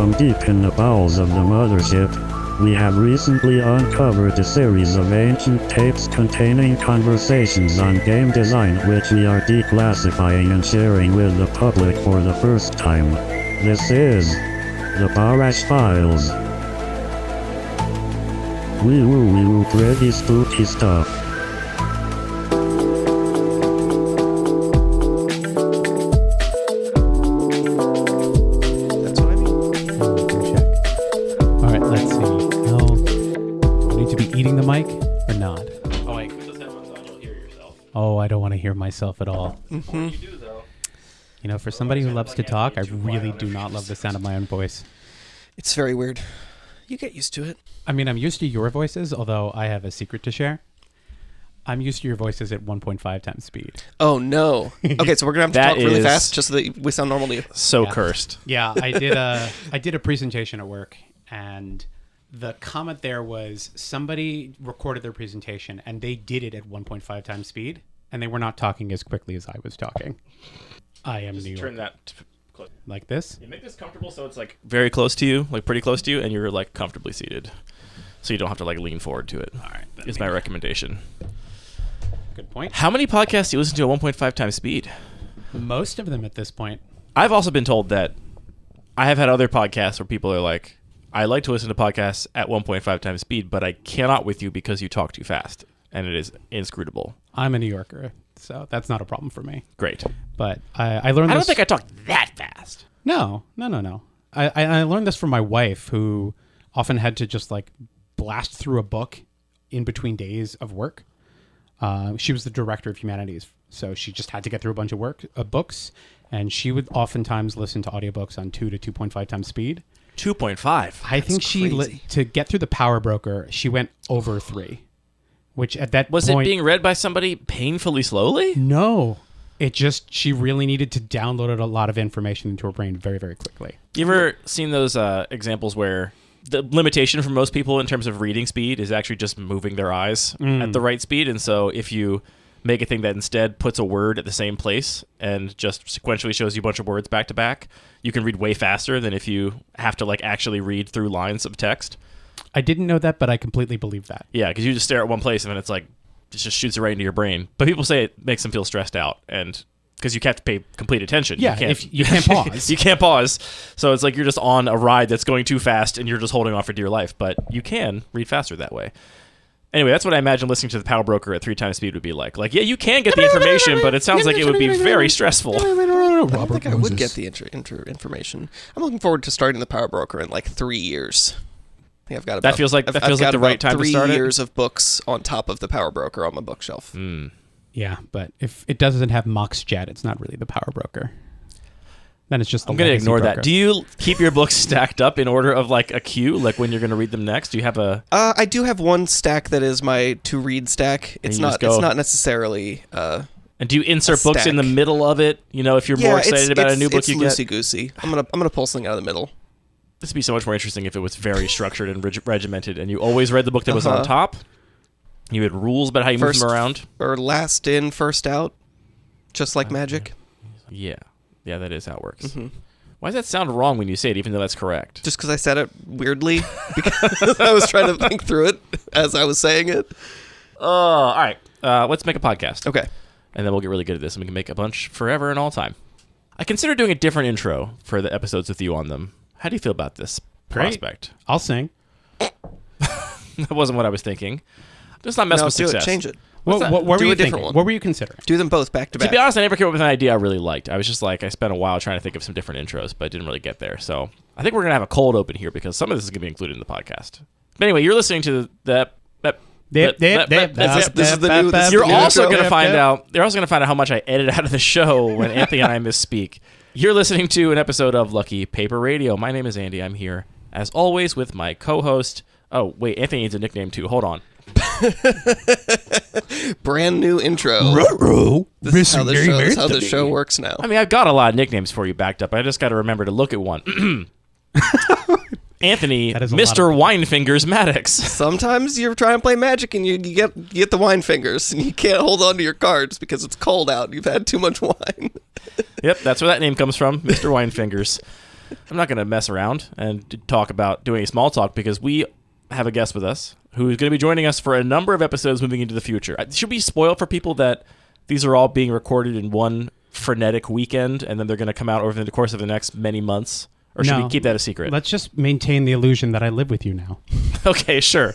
From deep in the bowels of the mothership, we have recently uncovered a series of ancient tapes containing conversations on game design which we are declassifying and sharing with the public for the first time. This is the Barash Files. Wee woo, pretty spooky stuff. That's what I mean. Check. All right, let's see. Now, do I need to be eating the mic or not? Oh, wait, put those headphones on. You'll hear yourself. Oh, I don't want to hear myself at all. You do, though. You know, for somebody who loves to talk, I really do not love the sound of my own voice. It's very weird. You get used to it. I mean, I'm used to your voices, although I have a secret to share. I'm used to your voices at 1.5 times speed. Oh, no. Okay, so we're going to have to talk really fast just so that we sound normal to you. So Yeah. cursed. Yeah, I did a presentation at work, and the comment there was somebody recorded their presentation, and they did it at 1.5 times speed, and they were not talking as quickly as I was talking. I am New York. Turn that close. Like this? You make this comfortable so it's like very close to you, like pretty close to you, and you're like comfortably seated. So you don't have to like lean forward to it. All right. Is my recommendation. Good point. How many podcasts do you listen to at 1.5 times speed? Most of them at this point. I've also been told that I have had other podcasts where people are like, I like to listen to podcasts at 1.5 times speed, but I cannot with you because you talk too fast, and it is inscrutable. I'm a New Yorker, so that's not a problem for me. Great. But I learned I don't this... think I talk that fast. No. I learned this from my wife, who often had to just like blast through a book in between days of work. She was the director of humanities, so she just had to get through a bunch of books, and she would oftentimes listen to audiobooks on 2 to 2.5 times speed. 2.5. I think to get through the Power Broker, she went over 3, which at that Was point... it being read by somebody painfully slowly? No. She really needed to download a lot of information into her brain very, very quickly. You ever seen those examples where the limitation for most people in terms of reading speed is actually just moving their eyes at the right speed? And so if you make a thing that instead puts a word at the same place and just sequentially shows you a bunch of words back to back, you can read way faster than if you have to like actually read through lines of text. I didn't know that, but I completely believe that. Yeah, because you just stare at one place and then it's like, it just shoots it right into your brain. But people say it makes them feel stressed out, and because you have to pay complete attention. Yeah, you can't pause. You can't pause. So it's like you're just on a ride that's going too fast and you're just holding on for dear life. But you can read faster that way. Anyway, that's what I imagine listening to the Power Broker at 3 times speed would be like. Like, yeah, you can get the information, but it sounds like it would be very stressful. I don't think I would get the information. I'm looking forward to starting the Power Broker in like 3 years. I think I've got about, That feels like the right time to start 3 it? years of books on top of the Power Broker on my bookshelf. Yeah, but if it doesn't have MoxJet, it's not really the Power Broker. Then it's just the I'm going to legacy ignore broker. that. Do you keep your books stacked up in order of like a queue, like when you're going to read them next? Do you have a... I do have one stack that is my to-read stack. It's you just not. go- It's not necessarily. And do you insert a books stack. in the middle of it? You know, if you're more excited about a new book you get? It's loosey-goosey. I'm gonna pull something out of the middle. This would be so much more interesting if it was very structured and regimented, and you always read the book that was on top. You had rules about how you move them around. Or last in, first out, just like magic. Yeah, that is how it works. Why does that sound wrong when you say it, even though that's correct? Just because I said it weirdly, because I was trying to think through it as I was saying it. All right, let's make a podcast. Okay. And then we'll get really good at this, and we can make a bunch forever and all time. I consider doing a different intro for the episodes with you on them. How do you feel about this prospect? I'll sing. That wasn't what I was thinking. Let's not mess with do success. it. Change it. What were Do you a different thinking? one. What were you considering? Do them both back to To back. be honest, I never came up with an idea I really liked. I was just like, I spent a while trying to think of some different intros, but I didn't really get there. So I think we're going to have a cold open here because some of this is going to be included in the podcast. But anyway, you're listening to the... This is the new You're also intro. going to find out. You're also going to find out how much I edit out of the show when Anthony and I misspeak. You're listening to an episode of Lucky Paper Radio. My name is Andy. I'm here as always with my co-host. Oh wait, Anthony needs a nickname too. Hold on. Brand new intro. This is how the show works now. I mean, I've got a lot of nicknames for you backed up. I just got to remember to look at one. Anthony, Mr. Winefingers Maddox. Sometimes you're trying to play Magic and you get the wine fingers and you can't hold on to your cards because it's cold out. You've had too much wine. Yep, that's where that name comes from, Mr. Winefingers. I'm not going to mess around and talk about doing any small talk because we have a guest with us who is going to be joining us for a number of episodes moving into the future. Should we spoil for people that these are all being recorded in one frenetic weekend and then they're going to come out over the course of the next many months? Or should we keep that a secret? Let's just maintain the illusion that I live with you now. Okay, sure.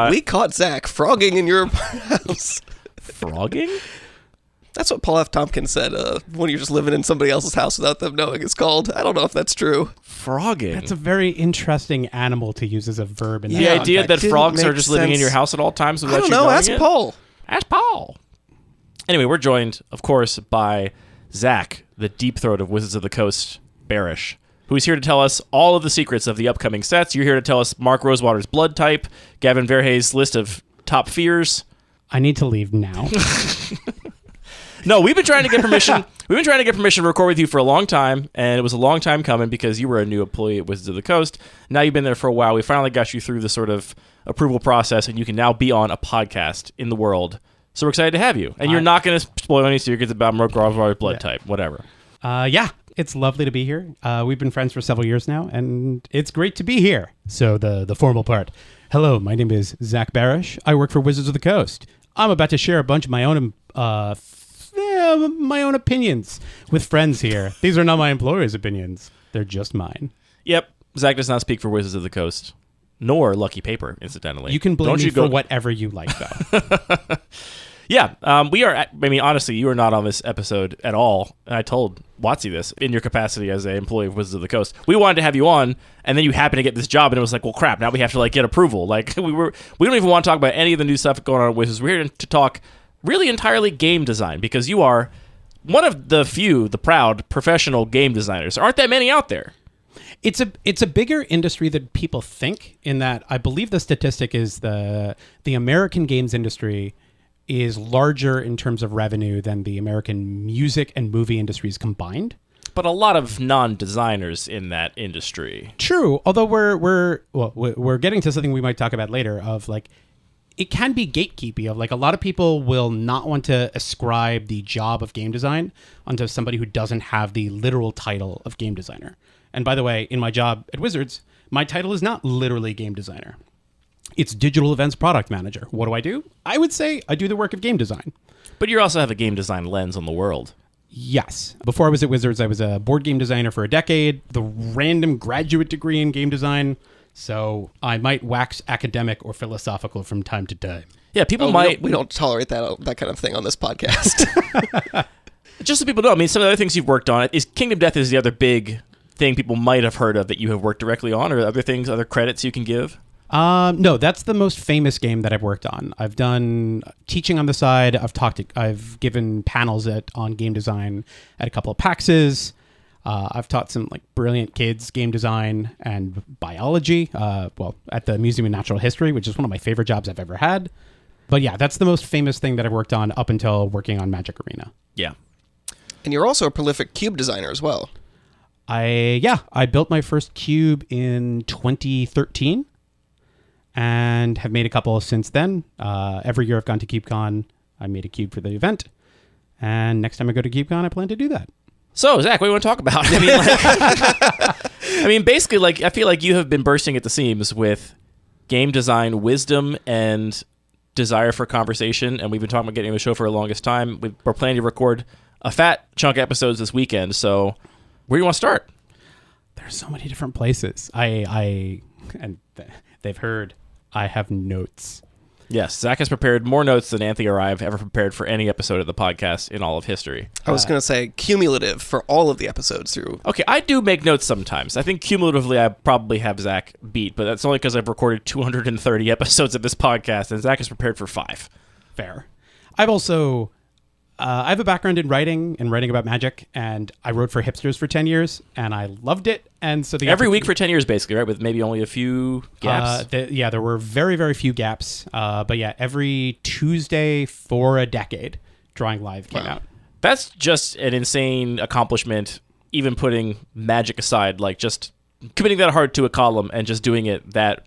We caught Zach frogging in your house. Frogging? That's what Paul F. Tompkins said when you're just living in somebody else's house without them knowing it's called. I don't know if that's true. Frogging? That's a very interesting animal to use as a verb. In The idea that frogs are just living in your house at all times without you knowing it? Ask Paul. Ask Paul. Anyway, we're joined, of course, by Zach, the deep throat of Wizards of the Coast, Barash, who is here to tell us all of the secrets of the upcoming sets. You're here to tell us Mark Rosewater's blood type, Gavin Verhey's list of top fears. I need to leave now. No, we've been trying to get permission. We've been trying to get permission to record with you for a long time, and it was a long time coming because you were a new employee at Wizards of the Coast. Now you've been there for a while. We finally got you through the sort of approval process, and you can now be on a podcast in the world. So we're excited to have you. And you're not going to spoil any secrets about Mark Rosewater's blood type, whatever. Yeah, it's lovely to be here. We've been friends for several years now, and it's great to be here. So the formal part. Hello, my name is Zach Barash. I work for Wizards of the Coast. I'm about to share a bunch of my own opinions with friends here. These are not my employer's opinions. They're just mine. Yep. Zach does not speak for Wizards of the Coast, nor Lucky Paper, incidentally. You can blame me for whatever you like, though. Yeah, we are. Honestly, you are not on this episode at all. And I told Watsy this in your capacity as an employee of Wizards of the Coast. We wanted to have you on, and then you happen to get this job, and it was like, well, crap. Now we have to get approval. We don't even want to talk about any of the new stuff going on at Wizards. We're here to talk really entirely game design because you are one of the proud professional game designers. There aren't that many out there. It's a bigger industry than people think. In that, I believe the statistic is the American games industry is larger in terms of revenue than the American music and movie industries combined. But a lot of non-designers in that industry. True, although we're getting to something we might talk about later of it can be gatekeepy of a lot of people will not want to ascribe the job of game design onto somebody who doesn't have the literal title of game designer. And by the way, in my job at Wizards, my title is not literally game designer. It's digital events product manager. What do? I would say I do the work of game design. But you also have a game design lens on the world. Yes. Before I was at Wizards, I was a board game designer for a decade, the random graduate degree in game design. So I might wax academic or philosophical from time to time. Yeah, people We don't tolerate that kind of thing on this podcast. Just so people know, some of the other things you've worked on is Kingdom Death is the other big thing people might have heard of that you have worked directly on, or other credits you can give? No, that's the most famous game that I've worked on. I've done teaching on the side. I've given panels on game design at a couple of PAXs. I've taught some brilliant kids game design and biology. At the Museum of Natural History, which is one of my favorite jobs I've ever had. But yeah, that's the most famous thing that I've worked on up until working on Magic Arena. Yeah, and you're also a prolific cube designer as well. I built my first cube in 2013. And have made a couple since then. Every year I've gone to CubeCon, I made a cube for the event. And next time I go to CubeCon, I plan to do that. So, Zach, what do you want to talk about? Basically, I feel like you have been bursting at the seams with game design wisdom and desire for conversation. And we've been talking about getting on the show for the longest time. We're planning to record a fat chunk of episodes this weekend. So, where do you want to start? There's so many different places. They've heard I have notes. Yes, Zach has prepared more notes than Anthony or I have ever prepared for any episode of the podcast in all of history. I was going to say cumulative for all of the episodes through. Okay, I do make notes sometimes. I think cumulatively I probably have Zach beat, but that's only because I've recorded 230 episodes of this podcast, and Zach is prepared for 5. Fair. I've also... I have a background in writing and writing about Magic, and I wrote for Hipsters for 10 years, and I loved it. And so every week for 10 years, basically, right? With maybe only a few gaps. There were very, very few gaps. But yeah, every Tuesday for a decade, Drawing Live came out. That's just an insane accomplishment, even putting Magic aside. Just committing that hard to a column and just doing it that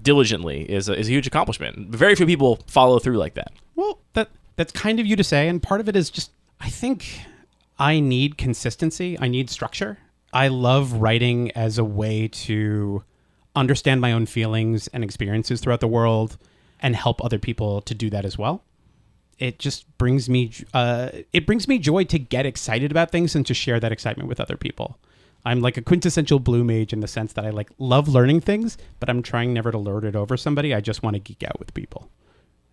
diligently is a huge accomplishment. Very few people follow through like that. Well, that's kind of you to say, and part of it is just, I think I need consistency. I need structure. I love writing as a way to understand my own feelings and experiences throughout the world and help other people to do that as well. It just brings me joy to get excited about things and to share that excitement with other people. I'm like a quintessential blue mage in the sense that I like love learning things, but I'm trying never to lord it over somebody. I just want to geek out with people.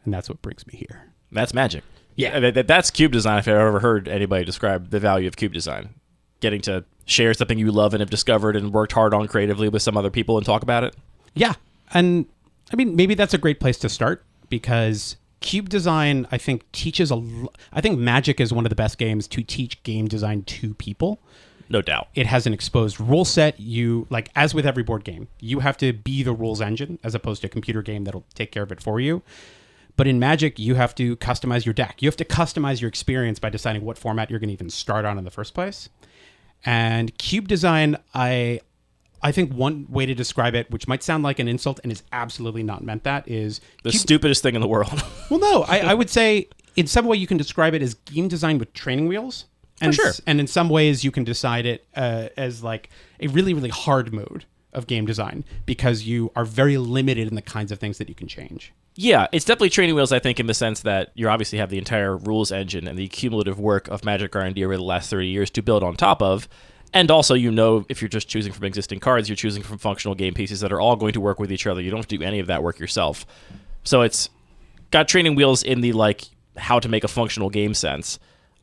And that's what brings me here. That's magic. Yeah. That's cube design if I've ever heard anybody describe the value of cube design. Getting to share something you love and have discovered and worked hard on creatively with some other people and talk about it. Yeah. And I mean, maybe that's a great place to start because cube design, I think, teaches I think Magic is one of the best games to teach game design to people. No doubt. It has an exposed rule set. You, like, as with every board game, you have to be the rules engine as opposed to a computer game that'll take care of it for you. But in Magic, you have to customize your deck. You have to customize your experience by deciding what format you're going to even start on in the first place. And cube design, I think one way to describe it, which might sound like an insult and is absolutely not meant that, is... The stupidest thing in the world. Well, no, I would say in some way you can describe it as game design with training wheels. And, For sure. And in some ways you can decide it as like a really, really hard mode of game design because you are very limited in the kinds of things that you can change. Yeah, it's definitely training wheels, I think, in the sense that you obviously have the entire rules engine and the cumulative work of Magic R&D over the last 30 years to build on top of. And also, if you're just choosing from existing cards, you're choosing from functional game pieces that are all going to work with each other. You don't have to do any of that work yourself. So it's got training wheels in the, like, how to make a functional game sense.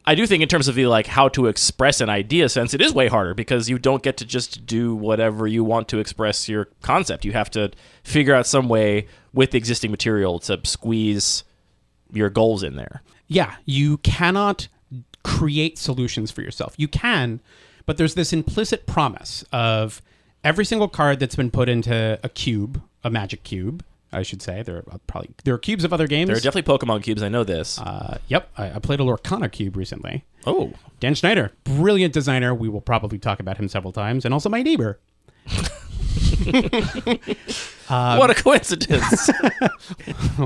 I do think in terms of the, like, how to express an idea sense, it is way harder because you don't get to just do whatever you want to express your concept. You have to figure out some way with the existing material to squeeze your goals in there. Yeah, you cannot create solutions for yourself. You can, but there's this implicit promise of every single card that's been put into a cube, a Magic cube, I should say. There are cubes of other games. There are definitely Pokemon cubes. I know this. Yep. I played a Lorcana cube recently. Oh. Dan Schneider, brilliant designer. We will probably talk about him several times. And also my neighbor. What a coincidence.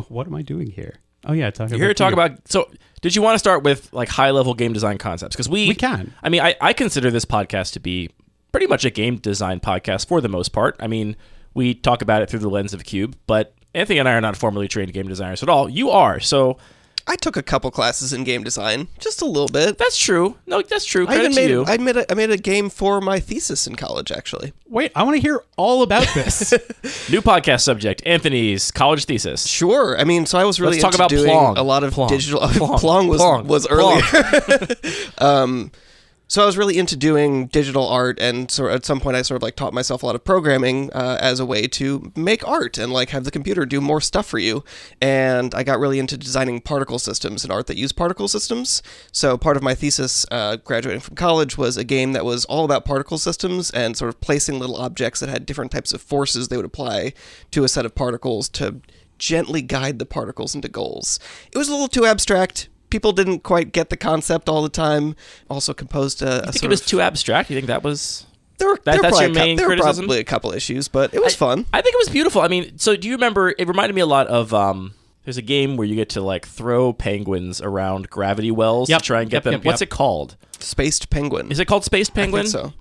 What am I doing here? Oh, yeah. You're here to talk about... So, did you want to start with like high-level game design concepts? Because we can. I mean, I consider this podcast to be pretty much a game design podcast for the most part. I mean... We talk about it through the lens of Cube, but Anthony and I are not formally trained game designers at all. You are, so... I took a couple classes in game design, just a little bit. That's true. No, that's true. Credit to you. I made a game for my thesis in college, actually. Wait, I want to hear all about this. New podcast subject, Anthony's college thesis. Sure. I mean, so I was really Let's talk about doing Plong. A lot of Plong. digital... Plong. Plong was Plong. earlier. So I was really into doing digital art, and so at some point I sort of like taught myself a lot of programming as a way to make art and like have the computer do more stuff for you. And I got really into designing particle systems and art that use particle systems. So part of my thesis graduating from college was a game that was all about particle systems and sort of placing little objects that had different types of forces they would apply to a set of particles to gently guide the particles into goals. It was a little too abstract. People didn't quite get the concept all the time. Also composed a You think it was too abstract? You think that was... There were criticism? probably a couple issues, but it was fun. I think it was beautiful. I mean, so do you remember... It reminded me a lot of... there's a game where you get to like throw penguins around gravity wells to try and get them... What's it called? Spaced Penguin. Is it called Spaced Penguin? I think so.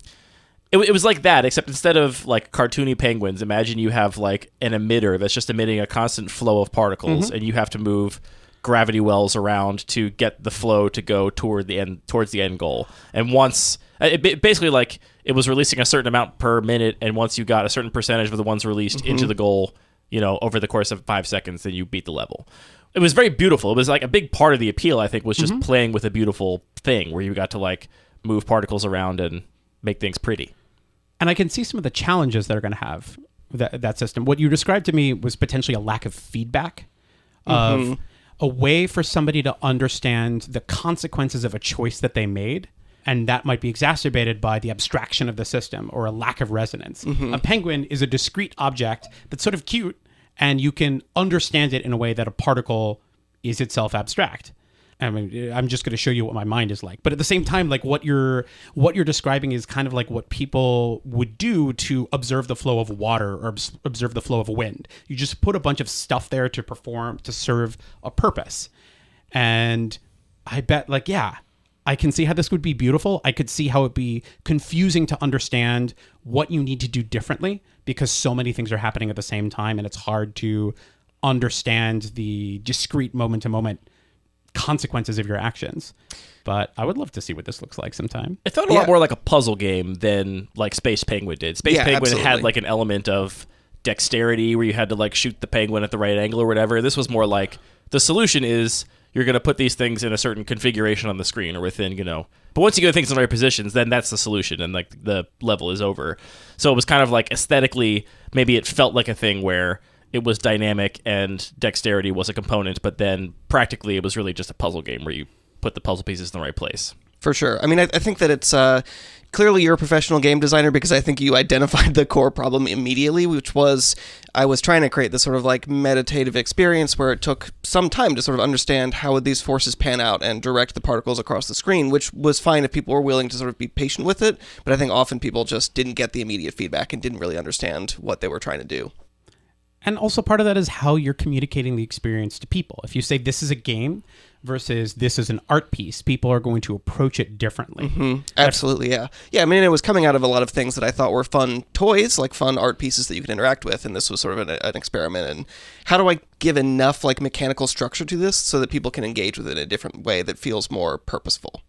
It was like that, except instead of like cartoony penguins, imagine you have like an emitter that's just emitting a constant flow of particles, and you have to move gravity wells around to get the flow to go towards the end goal. And once basically like it was releasing a certain amount per minute, and once you got a certain percentage of the ones released into the goal, over the course of 5 seconds, then you beat the level. It was very beautiful. It was like a big part of the appeal, I think, was just playing with a beautiful thing where you got to like move particles around and make things pretty. And I can see some of the challenges that are going to have that system. What you described to me was potentially a lack of feedback of a way for somebody to understand the consequences of a choice that they made, and that might be exacerbated by the abstraction of the system or a lack of resonance. A penguin is a discrete object that's sort of cute, and you can understand it in a way that a particle is itself abstract. I mean, I'm just going to show you what my mind is like. But at the same time, like what you're describing is kind of like what people would do to observe the flow of water or observe the flow of wind. You just put a bunch of stuff there to serve a purpose. And I bet, like, yeah, I can see how this would be beautiful. I could see how it'd be confusing to understand what you need to do differently because so many things are happening at the same time and it's hard to understand the discrete moment-to-moment consequences of your actions. But I would love to see what this looks like sometime. It felt a lot more like a puzzle game than like Space Penguin did. Space Penguin absolutely. had like an element of dexterity where you had to like shoot the penguin at the right angle or whatever. This was more like the solution is you're going to put these things in a certain configuration on the screen or within, but once you get things in the right positions, then that's the solution and like the level is over. So it was kind of like aesthetically, maybe it felt like a thing where it was dynamic and dexterity was a component, but then practically it was really just a puzzle game where you put the puzzle pieces in the right place. For sure. I mean, I think that it's clearly you're a professional game designer because I think you identified the core problem immediately, which was I was trying to create this sort of like meditative experience where it took some time to sort of understand how would these forces pan out and direct the particles across the screen, which was fine if people were willing to sort of be patient with it. But I think often people just didn't get the immediate feedback and didn't really understand what they were trying to do. And also part of that is how you're communicating the experience to people. If you say this is a game versus this is an art piece, people are going to approach it differently. Mm-hmm. Absolutely, yeah. Yeah, I mean, it was coming out of a lot of things that I thought were fun toys, like fun art pieces that you could interact with, and this was sort of an experiment. And how do I give enough like mechanical structure to this so that people can engage with it in a different way that feels more purposeful?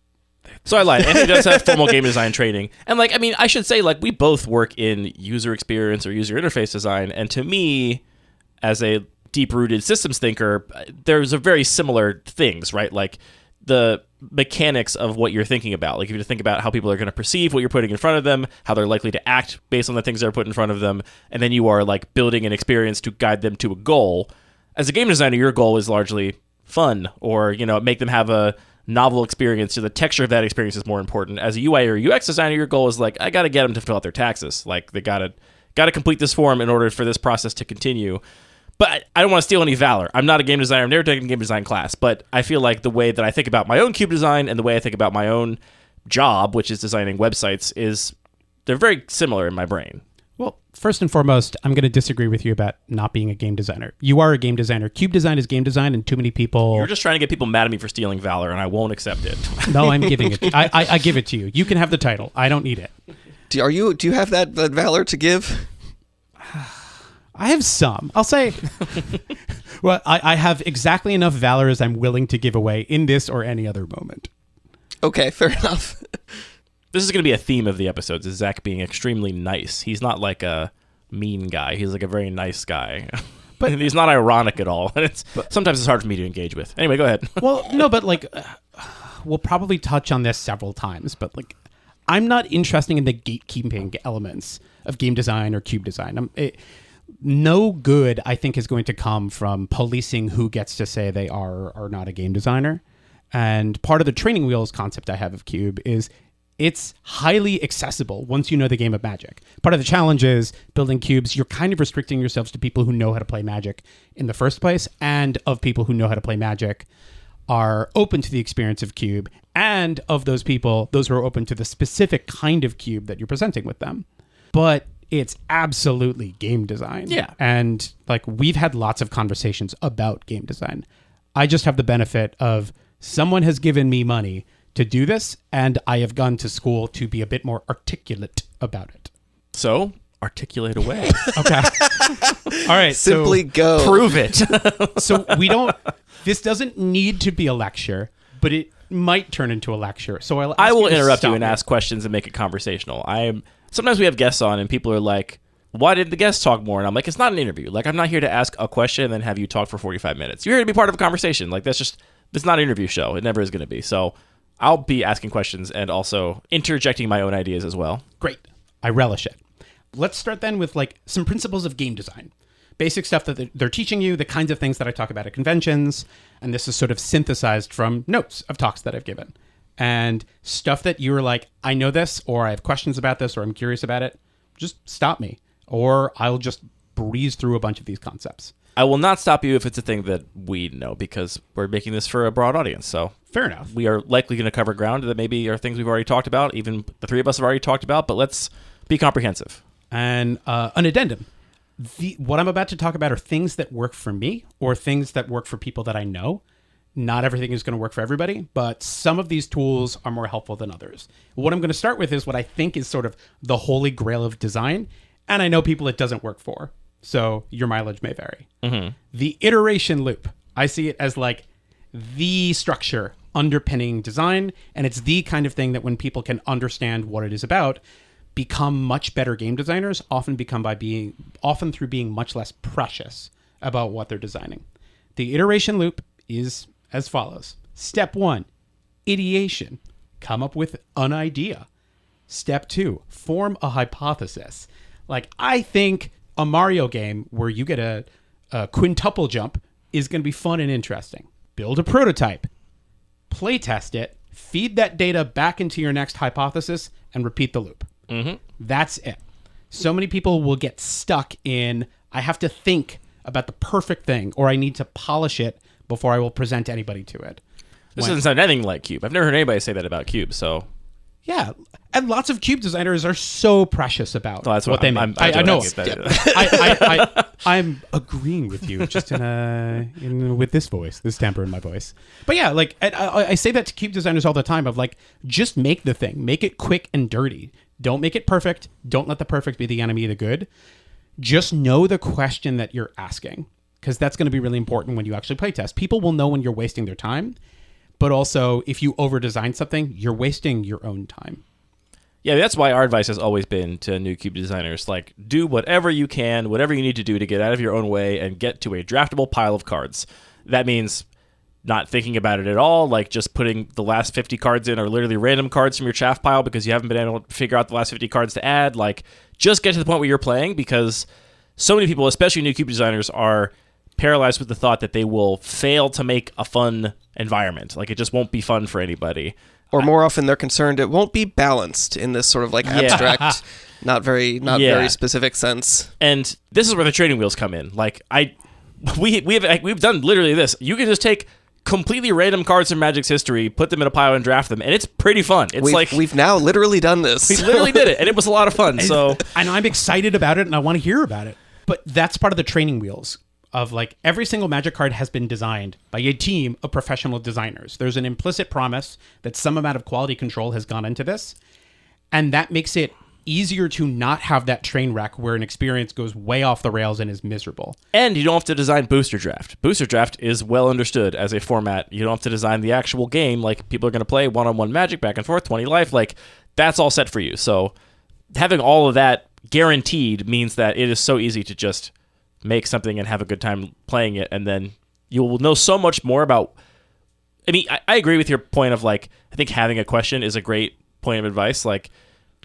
So I lied. Anthony does have formal game design training. And like, I mean, I should say like we both work in user experience or user interface design. And to me, as a deep-rooted systems thinker, there's a very similar things, right? Like the mechanics of what you're thinking about. Like if you think about how people are going to perceive what you're putting in front of them, how they're likely to act based on the things that are put in front of them, and then you are like building an experience to guide them to a goal. As a game designer, your goal is largely fun or, make them have a novel experience. So the texture of that experience is more important. As a UI or UX designer, your goal is like, I got to get them to fill out their taxes. Like they got to complete this form in order for this process to continue. But I don't want to steal any valor. I'm not a game designer. I've never taken a game design class. But I feel like the way that I think about my own cube design and the way I think about my own job, which is designing websites, they're very similar in my brain. Well, first and foremost, I'm going to disagree with you about not being a game designer. You are a game designer. Cube design is game design, and too many people... You're just trying to get people mad at me for stealing valor, and I won't accept it. No, I'm giving it. I give it to you. You can have the title. I don't need it. Do you have that valor to give? I have some. I'll say, well, I have exactly enough valor as I'm willing to give away in this or any other moment. Okay, fair enough. This is going to be a theme of the episodes, is Zach being extremely nice. He's not like a mean guy. He's like a very nice guy. But he's not ironic at all. And sometimes it's hard for me to engage with. Anyway, go ahead. Well, no, but like, we'll probably touch on this several times, but like, I'm not interested in the gatekeeping elements of game design or cube design. No good, I think, is going to come from policing who gets to say they are or not a game designer. And part of the training wheels concept I have of Cube is it's highly accessible once you know the game of Magic. Part of the challenge is building cubes. You're kind of restricting yourselves to people who know how to play Magic in the first place, and of people who know how to play Magic are open to the experience of Cube, and of those people, those who are open to the specific kind of cube that you're presenting with them. But it's absolutely game design. Yeah. And like we've had lots of conversations about game design. I just have the benefit of someone has given me money to do this, and I have gone to school to be a bit more articulate about it. So, articulate away. Okay. All right. Simply go. Prove it. So this doesn't need to be a lecture, but it might turn into a lecture. So I will interrupt you and ask questions and make it conversational. Sometimes we have guests on and people are like, why did the guest talk more? And I'm like, it's not an interview. Like, I'm not here to ask a question and then have you talk for 45 minutes. You're here to be part of a conversation. Like, it's not an interview show. It never is going to be. So I'll be asking questions and also interjecting my own ideas as well. Great. I relish it. Let's start then with like some principles of game design. Basic stuff that they're teaching you, the kinds of things that I talk about at conventions. And this is sort of synthesized from notes of talks that I've given. And stuff that you were like, I know this, or I have questions about this, or I'm curious about it, just stop me. Or I'll just breeze through a bunch of these concepts. I will not stop you if it's a thing that we know, because we're making this for a broad audience. So fair enough. We are likely going to cover ground that maybe are things we've already talked about, even the three of us have already talked about, but let's be comprehensive. And an addendum. What I'm about to talk about are things that work for me or things that work for people that I know. Not everything is going to work for everybody, but some of these tools are more helpful than others. What I'm going to start with is what I think is sort of the holy grail of design, and I know people it doesn't work for, so your mileage may vary. The iteration loop. I see it as like the structure underpinning design, and it's the kind of thing that when people can understand what it is about, become much better game designers, often through being much less precious about what they're designing. The iteration loop is as follows. Step 1, ideation. Come up with an idea. Step 2, form a hypothesis. Like, I think a Mario game where you get a quintuple jump is going to be fun and interesting. Build a prototype. Playtest it. Feed that data back into your next hypothesis and repeat the loop. That's it. So many people will get stuck in, I have to think about the perfect thing, or I need to polish it before I will present anybody to it. This doesn't sound anything like Cube. I've never heard anybody say that about Cube, so... Yeah, and lots of Cube designers are so precious about what they make. I know. I'm agreeing with you, just with this voice, this temper in my voice. But yeah, like I say that to Cube designers all the time. Of like, just make the thing, make it quick and dirty. Don't make it perfect. Don't let the perfect be the enemy of the good. Just know the question that you're asking, because that's going to be really important when you actually playtest. People will know when you're wasting their time. But also, if you over-design something, you're wasting your own time. Yeah, that's why our advice has always been to new Cube designers, like, do whatever you can, whatever you need to do to get out of your own way and get to a draftable pile of cards. That means not thinking about it at all, like just putting the last 50 cards in, or literally random cards from your chaff pile because you haven't been able to figure out the last 50 cards to add. Like, just get to the point where you're playing, because so many people, especially new Cube designers, are paralyzed with the thought that they will fail to make a fun environment. Like, it just won't be fun for anybody. Or more often they're concerned it won't be balanced in this sort of like abstract, not very specific sense. And this is where the training wheels come in. Like, we've done literally this. You can just take completely random cards from Magic's history, put them in a pile and draft them, and it's pretty fun. We've now literally done this. We literally did it, and it was a lot of fun. So, and I'm excited about it, and I want to hear about it. But that's part of the training wheels. Of like, every single Magic card has been designed by a team of professional designers. There's an implicit promise that some amount of quality control has gone into this. And that makes it easier to not have that train wreck where an experience goes way off the rails and is miserable. And you don't have to design Booster Draft. Booster Draft is well understood as a format. You don't have to design the actual game. Like, people are going to play one-on-one Magic, back and forth, 20 life. Like, that's all set for you. So having all of that guaranteed means that it is so easy to just make something and have a good time playing it, and then you will know so much more about... I mean, I agree with your point of, like, I think having a question is a great point of advice, like,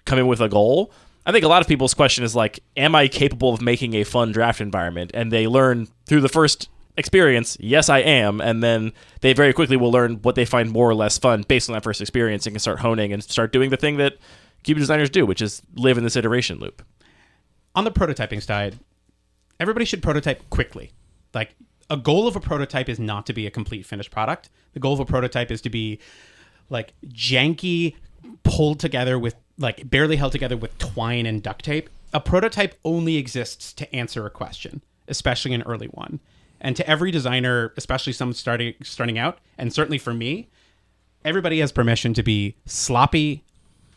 coming with a goal. I think a lot of people's question is, like, am I capable of making a fun draft environment? And they learn through the first experience, yes, I am, and then they very quickly will learn what they find more or less fun based on that first experience, and can start honing and start doing the thing that Cube designers do, which is live in this iteration loop. On the prototyping side, everybody should prototype quickly. Like, a goal of a prototype is not to be a complete finished product. The goal of a prototype is to be like janky, pulled together with, like, barely held together with twine and duct tape. A prototype only exists to answer a question, especially an early one. And to every designer, especially some starting out, and certainly for me, everybody has permission to be sloppy,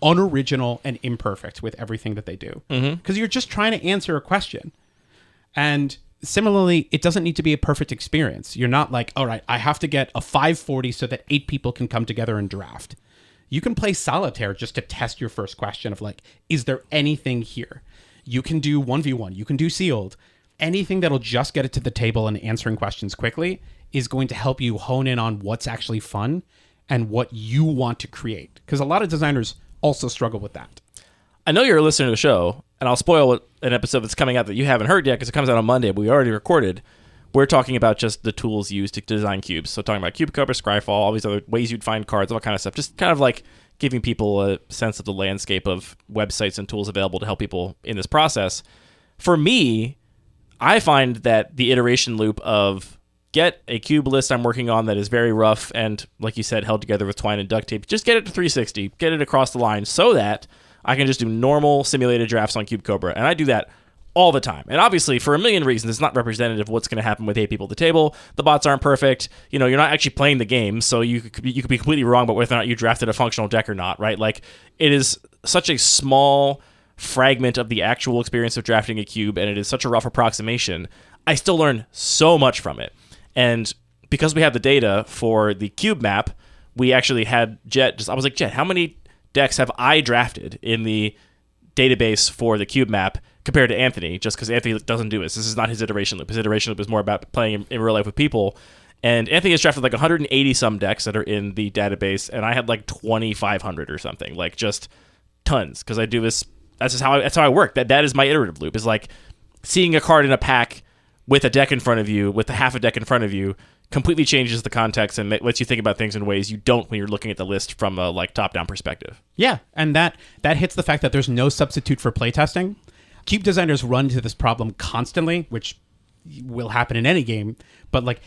unoriginal, and imperfect with everything that they do. Because you're just trying to answer a question. And similarly, it doesn't need to be a perfect experience. You're not like, all right, I have to get a 540 so that 8 people can come together and draft. You can play solitaire just to test your first question of, like, is there anything here? You can do 1v1. You can do sealed. Anything that'll just get it to the table and answering questions quickly is going to help you hone in on what's actually fun and what you want to create. Because a lot of designers also struggle with that. I know you're a listener to the show, and I'll spoil an episode that's coming out that you haven't heard yet because it comes out on Monday, but we already recorded. We're talking about just the tools used to design cubes. So talking about Cube Cover, Scryfall, all these other ways you'd find cards, all that kind of stuff. Just kind of like giving people a sense of the landscape of websites and tools available to help people in this process. For me, I find that the iteration loop of get a cube list I'm working on that is very rough and, like you said, held together with twine and duct tape, just get it to 360, get it across the line so that I can just do normal simulated drafts on Cube Cobra. And I do that all the time. And obviously, for a million reasons, it's not representative of what's going to happen with 8 people at the table. The bots aren't perfect. You know, you're not actually playing the game, so you could be completely wrong about whether or not you drafted a functional deck or not, right? Like, it is such a small fragment of the actual experience of drafting a cube, and it is such a rough approximation. I still learn so much from it. And because we have the data for the cube map, we actually had Jet, I was like, Jet, how many decks have I drafted in the database for the cube map compared to Anthony, just because Anthony doesn't do this. This is not his iteration loop. His iteration loop is more about playing in real life with people. And Anthony has drafted like 180 some decks that are in the database, and I had like 2,500 or something, like just tons, because I do this. That's just that's how I work. That is my iterative loop. Is like seeing a card in a pack with a deck in front of you, with a half a deck in front of you, completely changes the context and lets you think about things in ways you don't when you're looking at the list from a like top-down perspective. Yeah, and that hits the fact that there's no substitute for playtesting. Cube designers run into this problem constantly, which will happen in any game, but like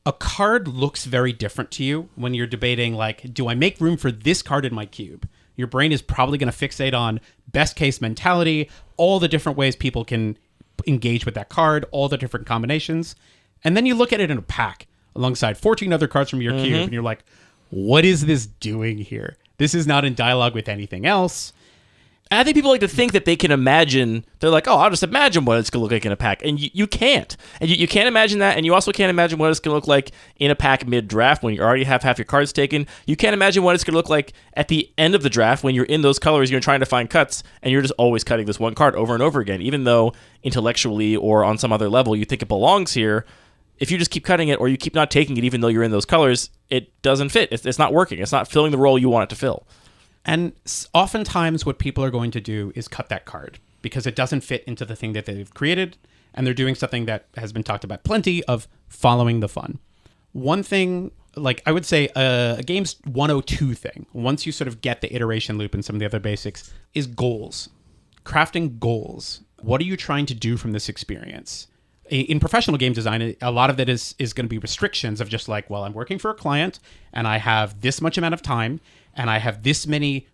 a card looks very different to you when you're debating like, do I make room for this card in my cube? Your brain is probably going to fixate on best case mentality, all the different ways people can engage with that card, all the different combinations. And then you look at it in a pack alongside 14 other cards from your cube, and you're like, what is this doing here? This is not in dialogue with anything else. And I think people like to think that they can imagine. They're like, oh, I'll just imagine what it's going to look like in a pack. And you can't. And you can't imagine that. And you also can't imagine what it's going to look like in a pack mid-draft when you already have half your cards taken. You can't imagine what it's going to look like at the end of the draft when you're in those colors, you're trying to find cuts, and you're just always cutting this one card over and over again. Even though intellectually or on some other level you think it belongs here, if you just keep cutting it or you keep not taking it even though you're in those colors, it doesn't fit. It's not working. It's not filling the role you want it to fill. And oftentimes what people are going to do is cut that card because it doesn't fit into the thing that they've created, and they're doing something that has been talked about plenty of following the fun. One thing, like I would say a game's 102 thing, once you sort of get the iteration loop and some of the other basics, is goals. Crafting goals. What are you trying to do from this experience? In professional game design, a lot of that is going to be restrictions of just like, well, I'm working for a client and I have this much amount of time and I have this many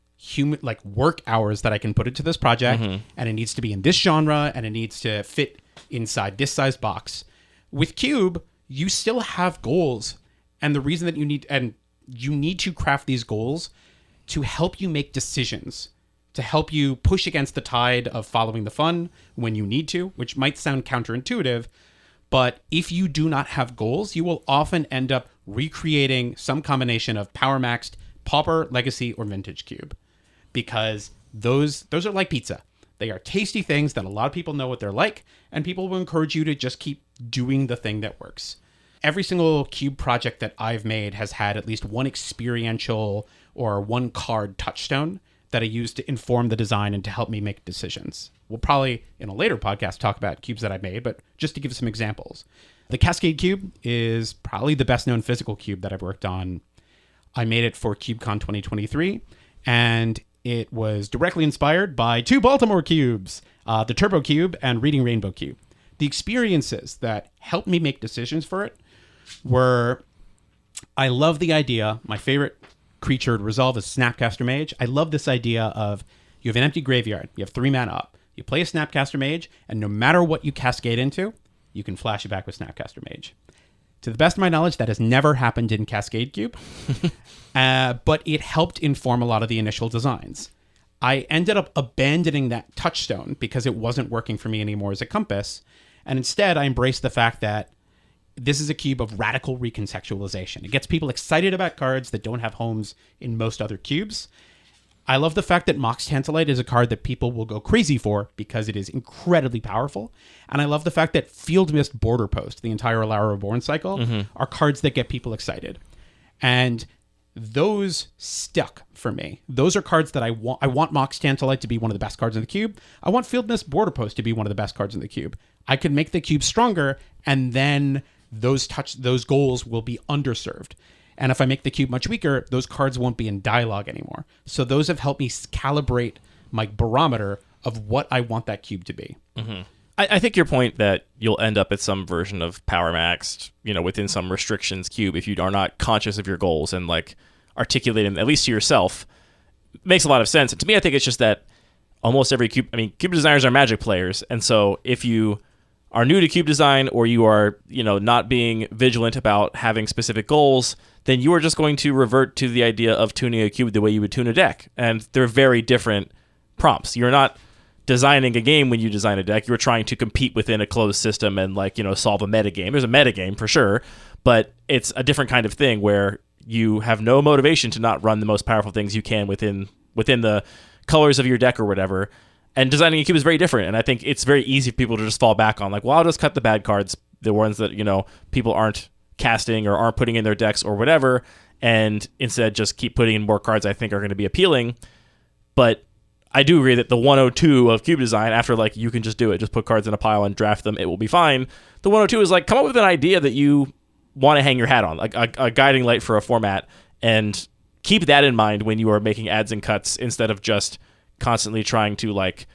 work hours that I can put into this project, and it needs to be in this genre and it needs to fit inside this size box. With Cube, you still have goals, and the reason that you need to craft these goals to help you make decisions, to help you push against the tide of following the fun when you need to, which might sound counterintuitive, but if you do not have goals, you will often end up recreating some combination of Power Maxed, Pauper, Legacy, or Vintage Cube, because those are like pizza. They are tasty things that a lot of people know what they're like, and people will encourage you to just keep doing the thing that works. Every single Cube project that I've made has had at least one experiential or one card touchstone that I use to inform the design and to help me make decisions. We'll probably, in a later podcast, talk about cubes that I've made, but just to give some examples. The Cascade Cube is probably the best known physical cube that I've worked on. I made it for CubeCon 2023, and it was directly inspired by 2 Baltimore cubes, the Turbo Cube and Reading Rainbow Cube. The experiences that helped me make decisions for it were, I love the idea, my favorite creature to resolve is Snapcaster Mage. I love this idea of you have an empty graveyard, you have 3 mana up, you play a Snapcaster Mage, and no matter what you cascade into, you can flash it back with Snapcaster Mage. To the best of my knowledge, that has never happened in Cascade Cube, but it helped inform a lot of the initial designs. I ended up abandoning that touchstone because it wasn't working for me anymore as a compass, and instead I embraced the fact that this is a cube of radical recontextualization. It gets people excited about cards that don't have homes in most other cubes. I love the fact that Mox Tantalite is a card that people will go crazy for because it is incredibly powerful. And I love the fact that Field Mist, Border Post, the entire Alara Reborn cycle, are cards that get people excited. And those stuck for me. Those are cards that I want. I want Mox Tantalite to be one of the best cards in the cube. I want Field Mist, Border Post to be one of the best cards in the cube. I could make the cube stronger, and then those goals will be underserved. And if I make the cube much weaker, those cards won't be in dialogue anymore. So those have helped me calibrate my barometer of what I want that cube to be. I think your point that you'll end up at some version of Power Maxed, within some restrictions cube, if you are not conscious of your goals and like articulate them, at least to yourself, makes a lot of sense. And to me, I think it's just that almost every cube. I mean, cube designers are Magic players, and so if you are new to cube design or you are, not being vigilant about having specific goals, then you are just going to revert to the idea of tuning a cube the way you would tune a deck. And they're very different prompts. You're not designing a game when you design a deck. You're trying to compete within a closed system and solve a meta game. There's a meta game for sure, but it's a different kind of thing where you have no motivation to not run the most powerful things you can within the colors of your deck or whatever. And designing a cube is very different, and I think it's very easy for people to just fall back on, I'll just cut the bad cards, the ones that, people aren't casting or aren't putting in their decks or whatever, and instead just keep putting in more cards I think are going to be appealing. But I do agree that the 102 of cube design, after, you can just do it, just put cards in a pile and draft them, it will be fine. The 102 is, come up with an idea that you want to hang your hat on, a guiding light for a format, and keep that in mind when you are making adds and cuts instead of just constantly trying to like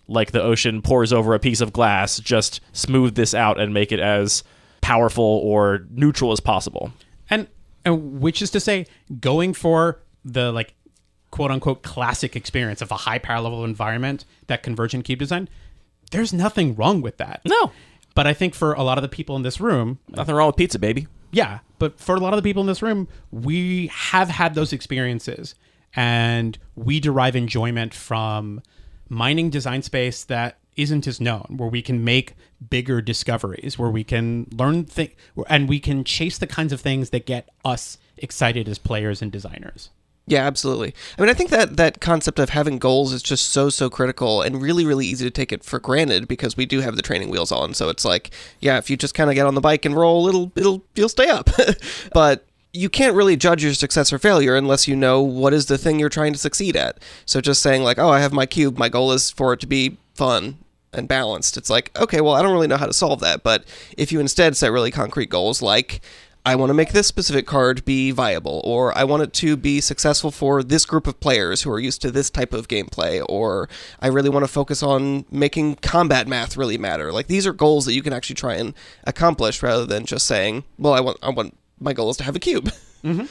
the ocean pours over a piece of glass, just smooth this out and make it as powerful or neutral as possible. And which is to say, going for the quote unquote classic experience of a high power level environment, that convergent cube design, there's nothing wrong with that. No. But I think for a lot of the people in this room, nothing wrong with pizza, baby. Yeah, but for a lot of the people in this room, we have had those experiences, and we derive enjoyment from mining design space that isn't as known, where we can make bigger discoveries, where we can learn things, and we can chase the kinds of things that get us excited as players and designers. Yeah, absolutely. I mean, I think that concept of having goals is just so critical and really, really easy to take it for granted because we do have the training wheels on. So it's if you just kind of get on the bike and roll, you'll stay up. But you can't really judge your success or failure unless you know what is the thing you're trying to succeed at. So just saying I have my cube, my goal is for it to be fun and balanced. It's okay, well, I don't really know how to solve that. But if you instead set really concrete goals I want to make this specific card be viable, or I want it to be successful for this group of players who are used to this type of gameplay, or I really want to focus on making combat math really matter. These are goals that you can actually try and accomplish rather than just saying, well, I want my goal is to have a cube. Mm-hmm.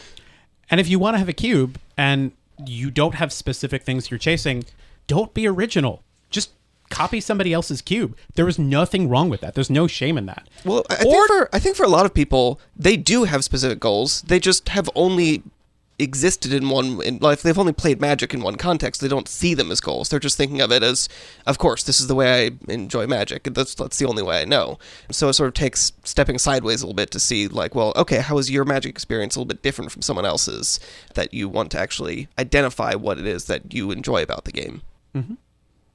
And if you want to have a cube and you don't have specific things you're chasing, don't be original. Just copy somebody else's cube. There is nothing wrong with that. There's no shame in that. Well, I think for a lot of people, they do have specific goals. They just have only existed in life. They've only played Magic in one context. They don't see them as goals. They're just thinking of it as, of course, this is the way I enjoy Magic. That's the only way I know. So it sort of takes stepping sideways a little bit to see okay, how is your Magic experience a little bit different from someone else's, that you want to actually identify what it is that you enjoy about the game. Mm-hmm.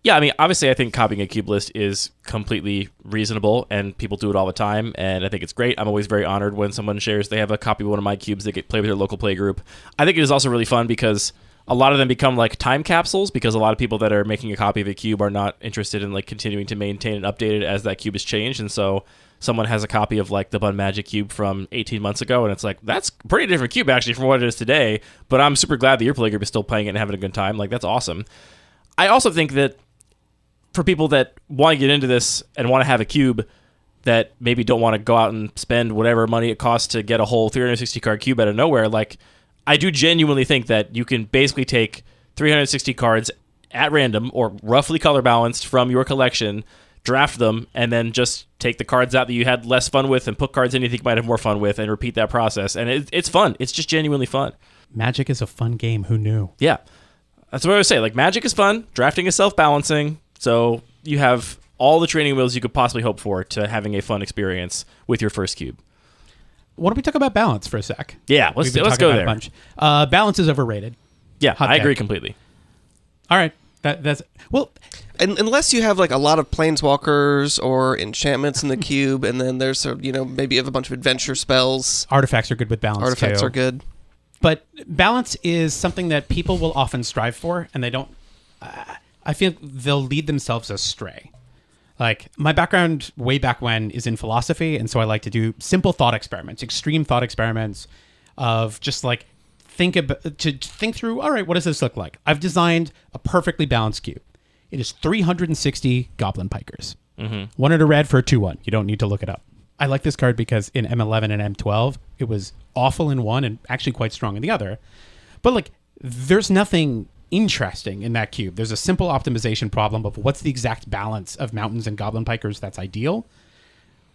Yeah, I mean, obviously, I think copying a cube list is completely reasonable, and people do it all the time, and I think it's great. I'm always very honored when someone shares they have a copy of one of my cubes. They get play with their local play group. I think it is also really fun because a lot of them become time capsules, because a lot of people that are making a copy of a cube are not interested in continuing to maintain and update it as that cube has changed, and so someone has a copy of the Bun Magic cube from 18 months ago, and it's that's a pretty different cube actually from what it is today, but I'm super glad that your play group is still playing it and having a good time. That's awesome. I also think that for people that want to get into this and want to have a cube that maybe don't want to go out and spend whatever money it costs to get a whole 360 card cube out of nowhere, I do genuinely think that you can basically take 360 cards at random or roughly color balanced from your collection, draft them, and then just take the cards out that you had less fun with and put cards in you think you might have more fun with and repeat that process. And it's fun. It's just genuinely fun. Magic is a fun game. Who knew? Yeah. That's what I would say. Magic is fun. Drafting is self-balancing. So you have all the training wheels you could possibly hope for to having a fun experience with your first cube. Why don't we talk about balance for a sec? Yeah, let's go there. Balance is overrated. Yeah, I agree completely. All right. That's well, and unless you have a lot of planeswalkers or enchantments in the cube, and then there's maybe you have a bunch of adventure spells. Artifacts are good with balance. Artifacts too. are good. But balance is something that people will often strive for, and they don't. I feel they'll lead themselves astray. My background way back when is in philosophy, and so I like to do simple thought experiments, extreme thought experiments of just think through, all right, what does this look like? I've designed a perfectly balanced cube. It is 360 Goblin Pikers. Mm-hmm. One in a red for a 2/1. You don't need to look it up. I like this card because in M11 and M12, it was awful in one and actually quite strong in the other. But there's nothing interesting in that cube. There's a simple optimization problem of what's the exact balance of mountains and goblin pikers that's ideal.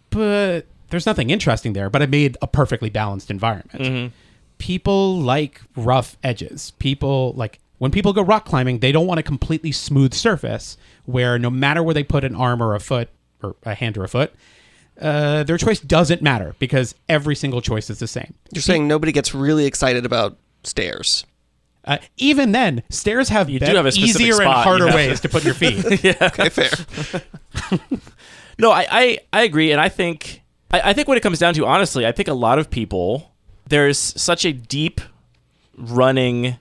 But there's nothing interesting there, but it made a perfectly balanced environment. Mm-hmm. People like rough edges. When people go rock climbing, they don't want a completely smooth surface where no matter where they put an arm or a foot, or a hand or a foot, their choice doesn't matter because every single choice is the same. You're saying nobody gets really excited about stairs. Even then, stairs have, do have a specific easier and spot, harder ways to put your feet. Okay, fair. No, I agree, and I think when it comes down to, honestly, I think a lot of people, there's such a deep running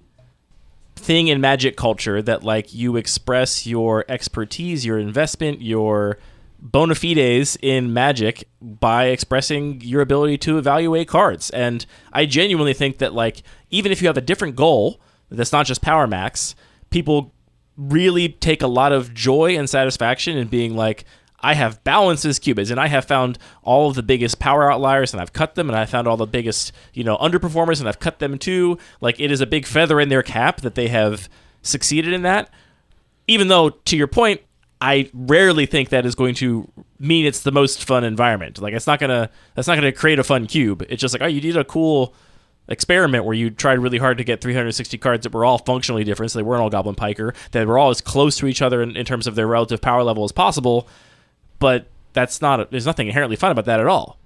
thing in Magic culture that like you express your expertise, your investment, your bona fides in Magic by expressing your ability to evaluate cards. And I genuinely think that like even if you have a different goal that's not just power max, people really take a lot of joy and satisfaction in being like, I have balanced this cubits, and I have found all of the biggest power outliers, and I've cut them, and I found all the biggest, underperformers, and I've cut them too. Like, it is a big feather in their cap that they have succeeded in that. Even though, to your point, I rarely think that is going to mean it's the most fun environment. Like, that's not gonna create a fun cube. It's just like, oh, you did a cool experiment where you tried really hard to get 360 cards that were all functionally different, so they weren't all Goblin Piker, that were all as close to each other in terms of their relative power level as possible. But there's nothing inherently fun about that at all.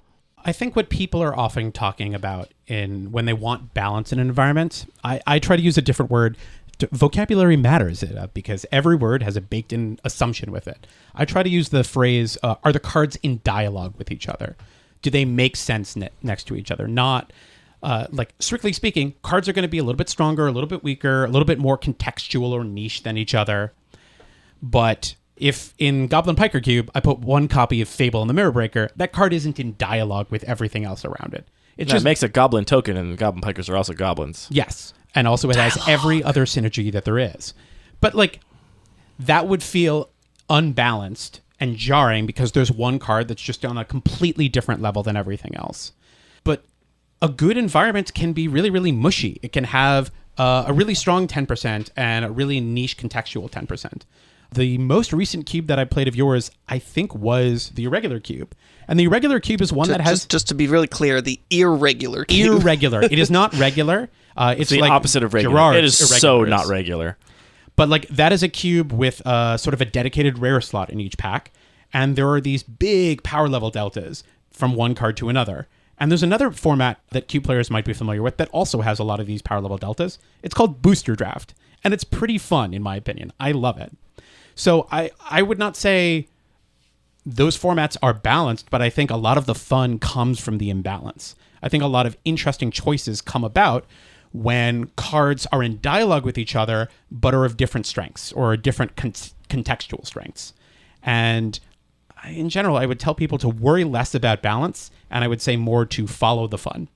I think what people are often talking about when they want balance in an environment, I try to use a different word. Vocabulary matters because every word has a baked-in assumption with it. I try to use the phrase, are the cards in dialogue with each other? Do they make sense next to each other? Not, strictly speaking, cards are going to be a little bit stronger, a little bit weaker, a little bit more contextual or niche than each other. But if in Goblin Piker Cube, I put one copy of Fable and the Mirror Breaker, that card isn't in dialogue with everything else around it. It just makes a Goblin token, and Goblin Pikers are also goblins. Yes. And also it has every other synergy that there is. But that would feel unbalanced and jarring because there's one card that's just on a completely different level than everything else. But a good environment can be really, really mushy. It can have a really strong 10% and a really niche contextual 10%. The most recent cube that I played of yours, I think, was the Irregular Cube. And the Irregular Cube is one that has... Just to be really clear, the Irregular Cube. Irregular. It is not regular. It's the opposite of regular. Gerard's it is so not regular. But that is a cube with sort of a dedicated rare slot in each pack. And there are these big power level deltas from one card to another. And there's another format that cube players might be familiar with that also has a lot of these power level deltas. It's called Booster Draft. And it's pretty fun, in my opinion. I love it. So I would not say those formats are balanced, but I think a lot of the fun comes from the imbalance. I think a lot of interesting choices come about when cards are in dialogue with each other, but are of different strengths or different contextual strengths. And in general, I would tell people to worry less about balance, and I would say more to follow the fun.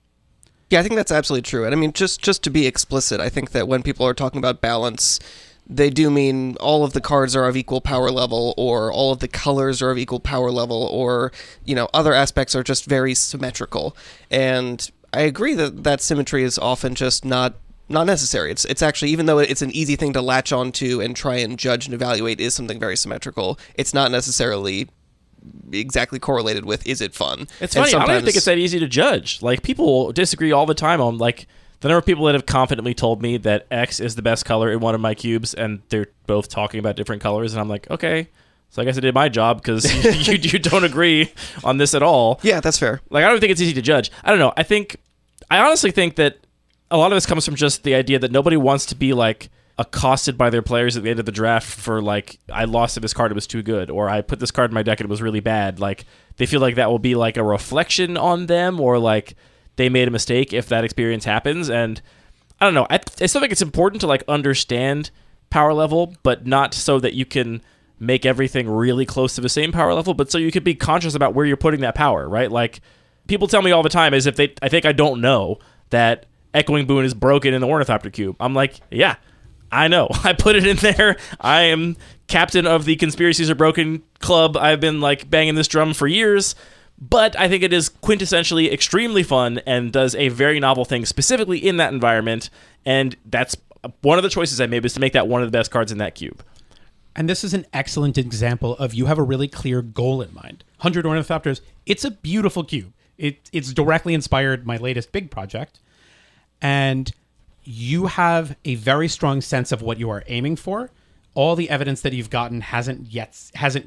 Yeah, I think that's absolutely true. And I mean, just to be explicit, I think that when people are talking about balance, they do mean all of the cards are of equal power level, or all of the colors are of equal power level, or, other aspects are just very symmetrical. And I agree that symmetry is often just not necessary. It's actually, even though it's an easy thing to latch onto and try and judge and evaluate is something very symmetrical, it's not necessarily exactly correlated with, is it fun? It's funny, I don't even think it's that easy to judge. Like, people disagree all the time on, the number of people that have confidently told me that X is the best color in one of my cubes, and they're both talking about different colors, and I'm like, okay, so I guess I did my job, because you don't agree on this at all. Yeah, that's fair. I don't think it's easy to judge. I don't know. I honestly think that a lot of this comes from just the idea that nobody wants to be, accosted by their players at the end of the draft for, I lost to this card, it was too good, or I put this card in my deck and it was really bad. They feel like that will be, a reflection on them, or, they made a mistake if that experience happens. And I don't know. I still think it's important to understand power level, but not so that you can make everything really close to the same power level, but so you could be conscious about where you're putting that power, right? People tell me all the time as if I think I don't know that Echoing Boon is broken in the Ornithopter Cube. I'm like, yeah, I know. I put it in there. I am captain of the Conspiracies Are Broken club. I've been banging this drum for years. But I think it is quintessentially extremely fun and does a very novel thing specifically in that environment. And that's one of the choices I made was to make that one of the best cards in that cube. And this is an excellent example of you have a really clear goal in mind. 100 Ornithopters, it's a beautiful cube. It's directly inspired my latest big project. And you have a very strong sense of what you are aiming for. All the evidence that you've gotten hasn't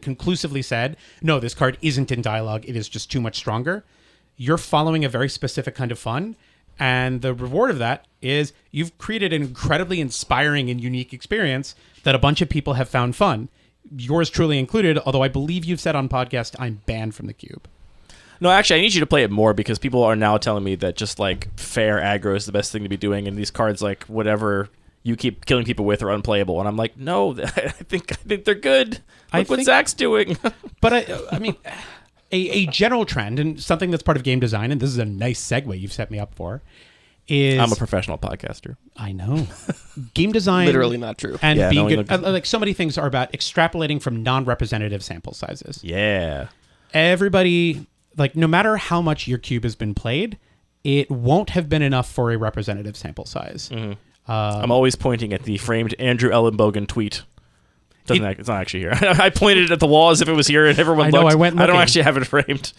conclusively said, no, this card isn't in dialogue. It is just too much stronger. You're following a very specific kind of fun. And the reward of that is you've created an incredibly inspiring and unique experience that a bunch of people have found fun. Yours truly included, although I believe you've said on podcast, I'm banned from the cube. No, actually, I need you to play it more because people are now telling me that just like fair aggro is the best thing to be doing, and these cards, like whatever you keep killing people with, are unplayable. And I'm like, no, I think they're good. Look what Zach's doing. But I mean, a general trend and something that's part of game design, and this is a nice segue you've set me up for, is I'm a professional podcaster. I know. Game design, Literally not true. and Yeah, being no, good. Like so many things are about extrapolating from non-representative sample sizes. Yeah. Everybody, like, no matter how much your cube has been played, it won't have been enough for a representative sample size. Mm-hmm. I'm always pointing at the framed Andrew Ellenbogen tweet. It's not actually here. I pointed it at the wall as if it was here, and everyone I know, looked. I went I don't looking. actually have it framed.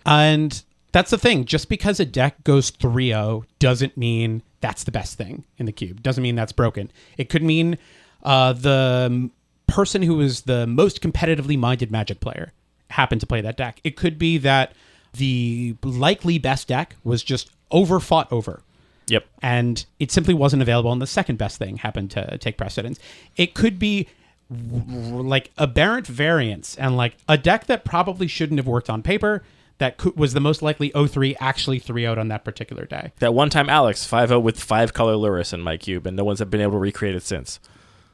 And that's the thing. Just because a deck goes 3-0 doesn't mean that's the best thing in the cube. Doesn't mean that's broken. It could mean the person who is the most competitively minded Magic player happened to play that deck. It could be that the likely best deck was just fought over. Yep. And it simply wasn't available, and the second best thing happened to take precedence. It could be like aberrant variance, and like a deck that probably shouldn't have worked on paper that was the most likely 0-3 actually 3-0'd on that particular day. That one time Alex 5-0 with 5-color Luris in my cube, and no one's been able to recreate it since.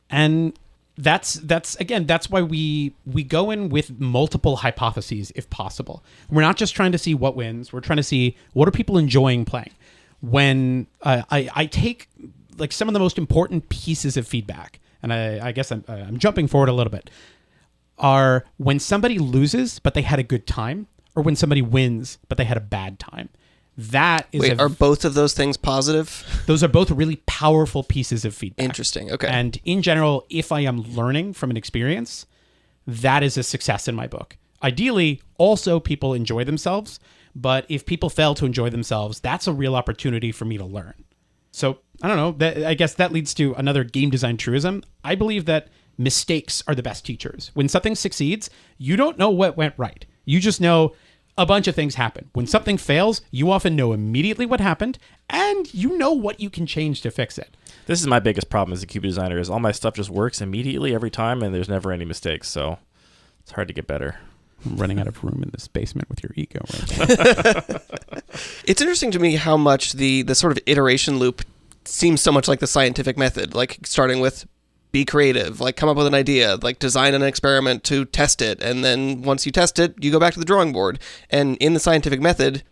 And that's why we go in with multiple hypotheses if possible. We're not just trying to see what wins. We're trying to see what are people enjoying playing. When I take like some of the most important pieces of feedback, and I guess I'm jumping forward a little bit, are when somebody loses but they had a good time, or when somebody wins but they had a bad time. That is Wait, are both of those things positive? Those are both really powerful pieces of feedback. Interesting. Okay. And in general, if I am learning from an experience, that is a success in my book. Ideally, also people enjoy themselves, but if people fail to enjoy themselves, that's a real opportunity for me to learn. So, I don't know, I guess that leads to another game design truism. I believe that mistakes are the best teachers. When something succeeds, you don't know what went right. You just know a bunch of things happen. When something fails, you often know immediately what happened, and you know what you can change to fix it. This is my biggest problem as a cube designer, is all my stuff just works immediately every time, and there's never any mistakes, so it's hard to get better. I'm running out of room in this basement with your ego right now. It's interesting to me how much the sort of iteration loop seems so much like the scientific method, like starting with be creative, like come up with an idea, like design an experiment to test it, and then once you test it, you go back to the drawing board. And in the scientific method,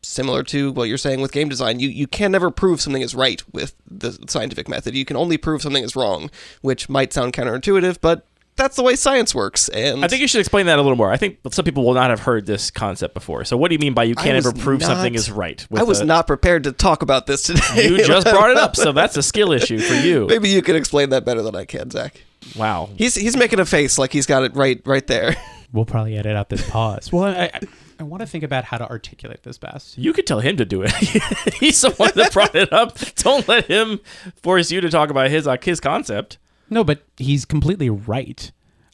similar to what you're saying with game design, you can never prove something is right with the scientific method. You can only prove something is wrong, which might sound counterintuitive, but that's the way science works. And I think you should explain that a little more. I think some people will not have heard this concept before. So what do you mean by you can't ever prove something is right? I was not prepared to talk about this today. You just brought it up, so that's a skill issue for you. Maybe you can explain that better than I can, Zach. Wow. He's making a face like he's got it right there. We'll probably edit out this pause. Well, I want to think about how to articulate this best. You could tell him to do it. He's the one that brought it up. Don't let him force you to talk about his concept. No, but he's completely right.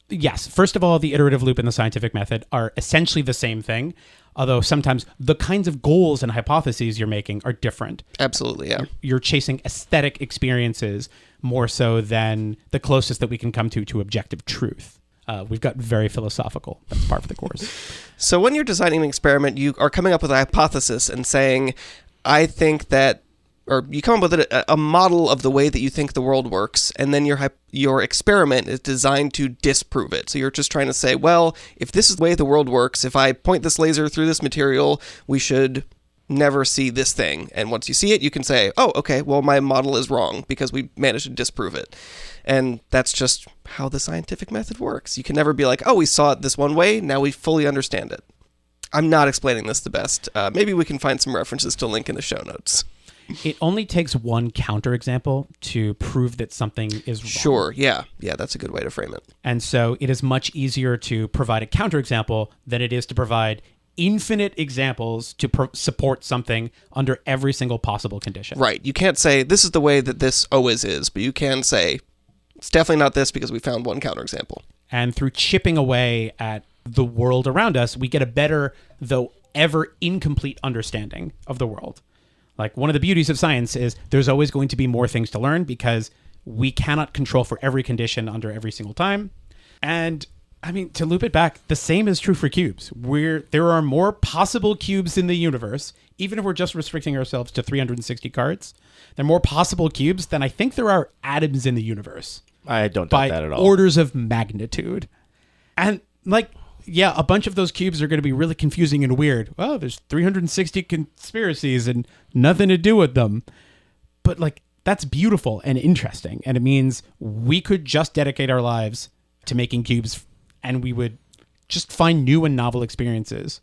Yes, first of all, the iterative loop and the scientific method are essentially the same thing, although sometimes the kinds of goals and hypotheses you're making are different. Absolutely, yeah. You're chasing aesthetic experiences more so than the closest that we can come to objective truth. We've got very philosophical. That's part of the course. So when you're designing an experiment, you are coming up with a hypothesis and saying, I think that, or you come up with a model of the way that you think the world works, and then your experiment is designed to disprove it. So you're just trying to say, well, if this is the way the world works, if I point this laser through this material, we should never see this thing. And once you see it, you can say, oh, okay, well, my model is wrong because we managed to disprove it. And that's just how the scientific method works. You can never be like, oh, we saw it this one way, now we fully understand it. I'm not explaining this the best. Maybe we can find some references to link in the show notes. it only takes one counterexample to prove that something is wrong. Sure, yeah, that's a good way to frame it. And so it is much easier to provide a counterexample than it is to provide infinite examples to support something under every single possible condition. Right. You can't say, this is the way that this always is, but you can say, it's definitely not this because we found one counterexample. And through chipping away at the world around us, we get a better, though ever incomplete understanding of the world. Like, one of the beauties of science is there's always going to be more things to learn because we cannot control for every condition under every single time. And I mean, to loop it back, the same is true for cubes. There are more possible cubes in the universe, even if we're just restricting ourselves to 360 cards. There are more possible cubes than I think there are atoms in the universe. I don't doubt that at all. By orders of magnitude. And like, yeah, a bunch of those cubes are going to be really confusing and weird. Well, there's 360 conspiracies and nothing to do with them. But like, that's beautiful and interesting. And it means we could just dedicate our lives to making cubes and we would just find new and novel experiences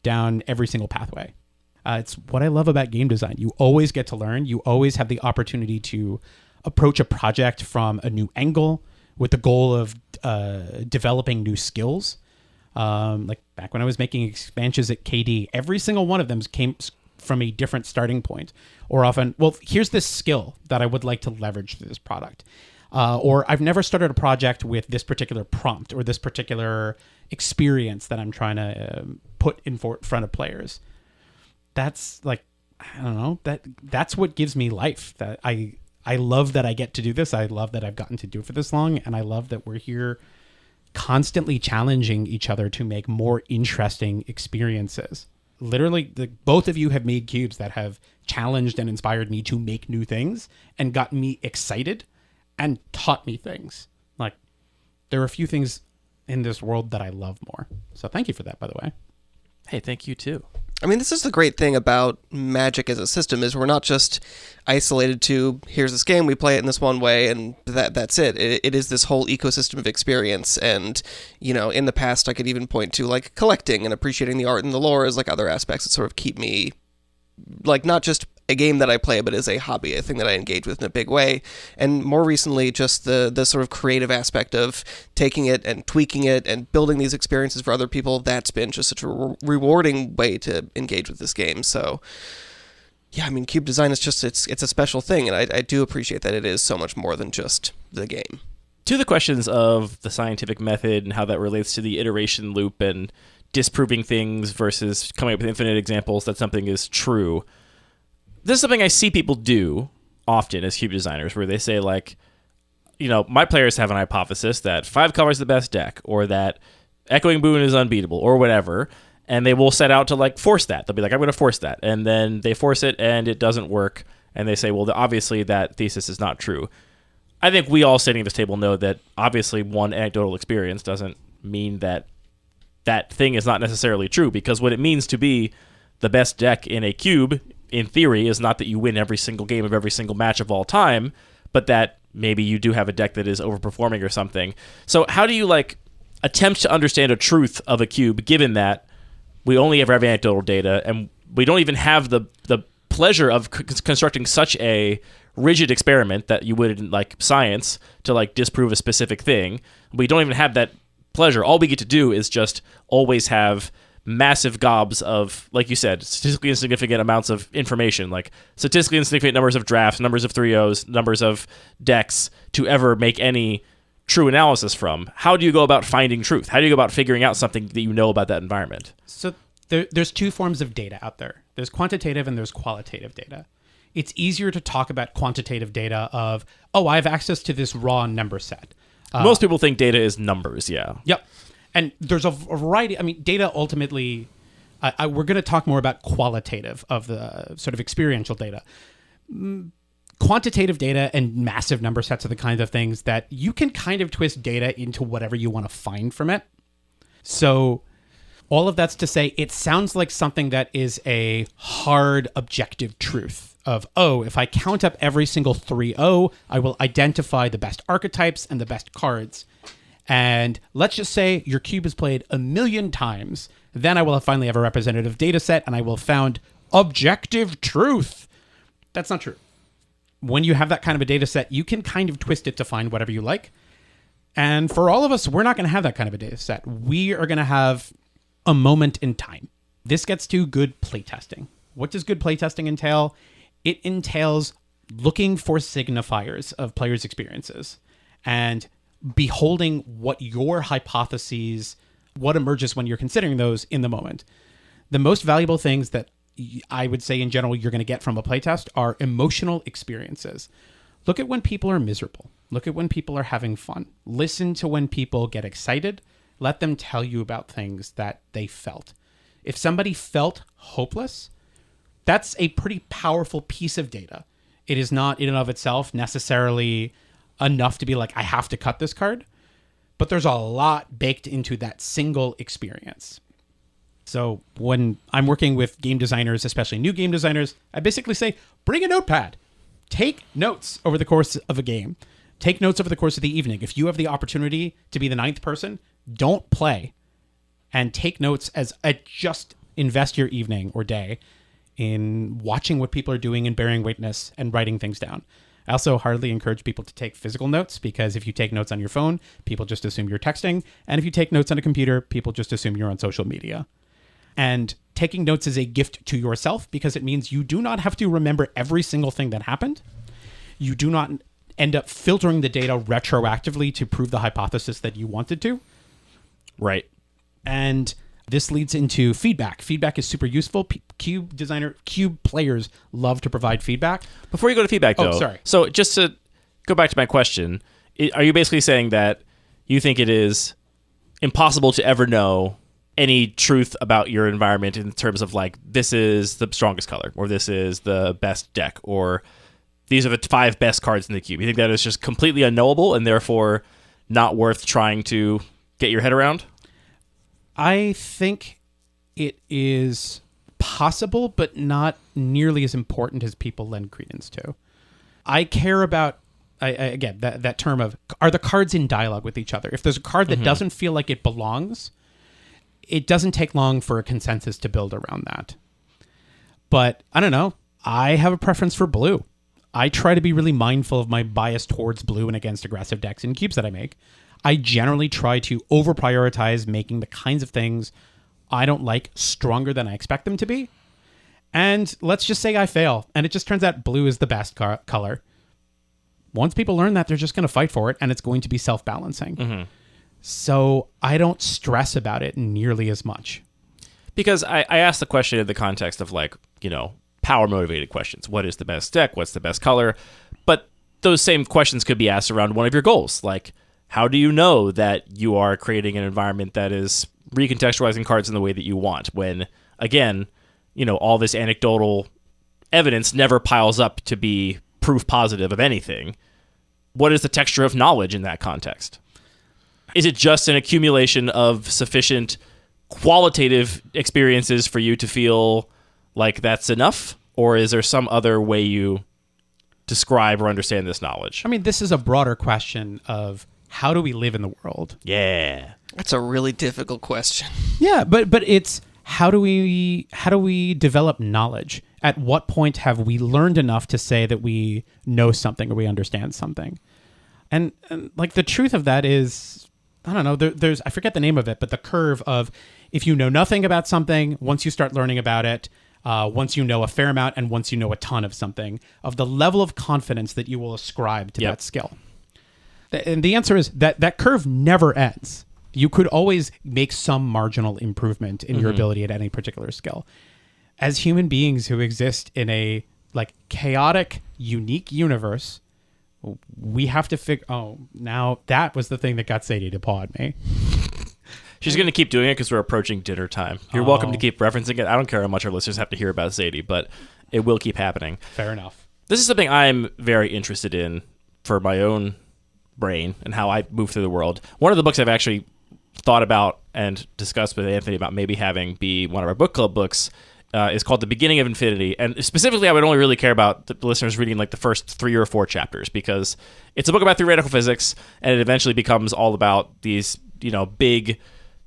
down every single pathway. It's what I love about game design. You always get to learn. You always have the opportunity to approach a project from a new angle with the goal of developing new skills. Like back when I was making expansions at KD, every single one of them came from a different starting point. Or often, well, here's this skill that I would like to leverage for this product. Or I've never started a project with this particular prompt or this particular experience that I'm trying to put in front of players. That's like, I don't know, that's what gives me life. That I love that I get to do this. I love that I've gotten to do it for this long. And I love that we're here constantly challenging each other to make more interesting experiences. Literally, both of you have made cubes that have challenged and inspired me to make new things and gotten me excited and taught me things. Like, there are a few things in this world that I love more. So thank you for that, by the way. Hey, thank you too. I mean, this is the great thing about Magic as a system is we're not just isolated to, here's this game, we play it in this one way, and that's it. It is this whole ecosystem of experience. And, you know, in the past, I could even point to, like, collecting and appreciating the art and the lore as, like, other aspects that sort of keep me, like, not just a game that I play, but as a hobby, a thing that I engage with in a big way. And more recently, just the sort of creative aspect of taking it and tweaking it and building these experiences for other people, that's been just such a rewarding way to engage with this game. So, yeah, I mean, cube design is just, it's a special thing, and I do appreciate that it is so much more than just the game. To the questions of the scientific method and how that relates to the iteration loop and disproving things versus coming up with infinite examples that something is true, this is something I see people do often as cube designers, where they say, like, you know, my players have an hypothesis that 5 colors the best deck, or that Echoing Boon is unbeatable, or whatever, and they will set out to, like, force that. They'll be like, I'm going to force that, and then they force it, and it doesn't work, and they say, well, obviously that thesis is not true. I think we all sitting at this table know that obviously one anecdotal experience doesn't mean that that thing is not necessarily true, because what it means to be the best deck in a cube, in theory, is not that you win every single game of every single match of all time, but that maybe you do have a deck that is overperforming or something. So how do you, like, attempt to understand a truth of a cube, given that we only ever have anecdotal data, and we don't even have the pleasure of constructing such a rigid experiment that you would in, like, science to, like, disprove a specific thing? We don't even have that pleasure. All we get to do is just always have massive gobs of, like you said, statistically insignificant amounts of information, like statistically insignificant numbers of drafts, numbers of 3-0s, numbers of decks to ever make any true analysis from. How do you go about finding truth? How do you go about figuring out something that you know about that environment? So there's two forms of data out there. There's quantitative and there's qualitative data. It's easier to talk about quantitative data of, oh, I have access to this raw number set. Most people think data is numbers, yeah. Yep. And there's a variety. I mean, data ultimately, we're going to talk more about qualitative of the sort of experiential data. Quantitative data and massive number sets are the kinds of things that you can kind of twist data into whatever you want to find from it. So all of that's to say, it sounds like something that is a hard objective truth of, oh, if I count up every single 3-0, I will identify the best archetypes and the best cards. And let's just say your cube is played 1,000,000 times. Then I will finally have a representative data set, and I will have found objective truth. That's not true. When you have that kind of a data set, you can kind of twist it to find whatever you like. And for all of us, we're not going to have that kind of a data set. We are going to have a moment in time. This gets to good playtesting. What does good playtesting entail? It entails looking for signifiers of players' experiences and beholding what your hypotheses, what emerges when you're considering those in the moment. The most valuable things that I would say in general you're going to get from a playtest are emotional experiences. Look at when people are miserable. Look at when people are having fun. Listen to when people get excited. Let them tell you about things that they felt. If somebody felt hopeless, that's a pretty powerful piece of data. It is not in and of itself necessarily enough to be like, I have to cut this card. But there's a lot baked into that single experience. So when I'm working with game designers, especially new game designers, I basically say, bring a notepad. Take notes over the course of a game. Take notes over the course of the evening. If you have the opportunity to be the ninth person, don't play. And take notes as just invest your evening or day in watching what people are doing and bearing witness and writing things down. I also hardly encourage people to take physical notes because if you take notes on your phone, people just assume you're texting. And if you take notes on a computer, people just assume you're on social media. And taking notes is a gift to yourself because it means you do not have to remember every single thing that happened. You do not end up filtering the data retroactively to prove the hypothesis that you wanted to. Right. And this leads into feedback. Feedback is super useful. Cube players love to provide feedback. Before you go to feedback, though, sorry. So just to go back to my question, are you basically saying that you think it is impossible to ever know any truth about your environment in terms of like, this is the strongest color, or this is the best deck, or these are the 5 best cards in the cube? You think that is just completely unknowable and therefore not worth trying to get your head around? I think it is possible, but not nearly as important as people lend credence to. I care about, again, that term of, are the cards in dialogue with each other? If there's a card that doesn't feel like it belongs, it doesn't take long for a consensus to build around that. But I don't know. I have a preference for blue. I try to be really mindful of my bias towards blue and against aggressive decks in cubes that I make. I generally try to over-prioritize making the kinds of things I don't like stronger than I expect them to be. And let's just say I fail, and it just turns out blue is the best color. Once people learn that, they're just going to fight for it, and it's going to be self-balancing. Mm-hmm. So I don't stress about it nearly as much. Because I asked the question in the context of like, power-motivated questions. What is the best deck? What's the best color? But those same questions could be asked around one of your goals, like, how do you know that you are creating an environment that is recontextualizing cards in the way that you want when, again, all this anecdotal evidence never piles up to be proof positive of anything? What is the texture of knowledge in that context? Is it just an accumulation of sufficient qualitative experiences for you to feel like that's enough? Or is there some other way you describe or understand this knowledge? I mean, this is a broader question of, how do we live in the world? Yeah. That's a really difficult question. Yeah, but it's how do we develop knowledge? At what point have we learned enough to say that we know something or we understand something? And like the truth of that is, I don't know, there's I forget the name of it, but the curve of if you know nothing about something, once you start learning about it, once you know a fair amount, and once you know a ton of something, of the level of confidence that you will ascribe to that skill. And the answer is that curve never ends. You could always make some marginal improvement in your ability at any particular skill. As human beings who exist in a like chaotic, unique universe, we have to figure. Oh, now that was the thing that got Sadie to paw at me. She's going to keep doing it because we're approaching dinner time. You're welcome to keep referencing it. I don't care how much our listeners have to hear about Sadie, but it will keep happening. Fair enough. This is something I'm very interested in for my own brain and how I move through the world. One of the books I've actually thought about and discussed with Anthony about maybe having be one of our book club books is called The Beginning of Infinity. And specifically, I would only really care about the listeners reading like the first 3 or 4 chapters because it's a book about theoretical physics and it eventually becomes all about these, big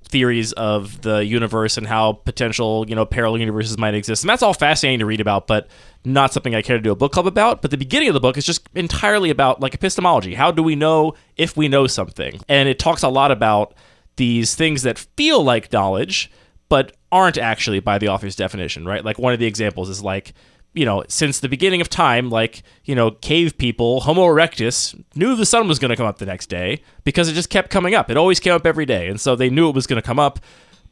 theories of the universe and how potential, parallel universes might exist. And that's all fascinating to read about, but not something I care to do a book club about. But the beginning of the book is just entirely about like epistemology. How do we know if we know something? And it talks a lot about these things that feel like knowledge, but aren't actually by the author's definition, right? Like one of the examples is like, since the beginning of time, like, cave people, Homo erectus, knew the sun was going to come up the next day because it just kept coming up. It always came up every day. And so they knew it was going to come up,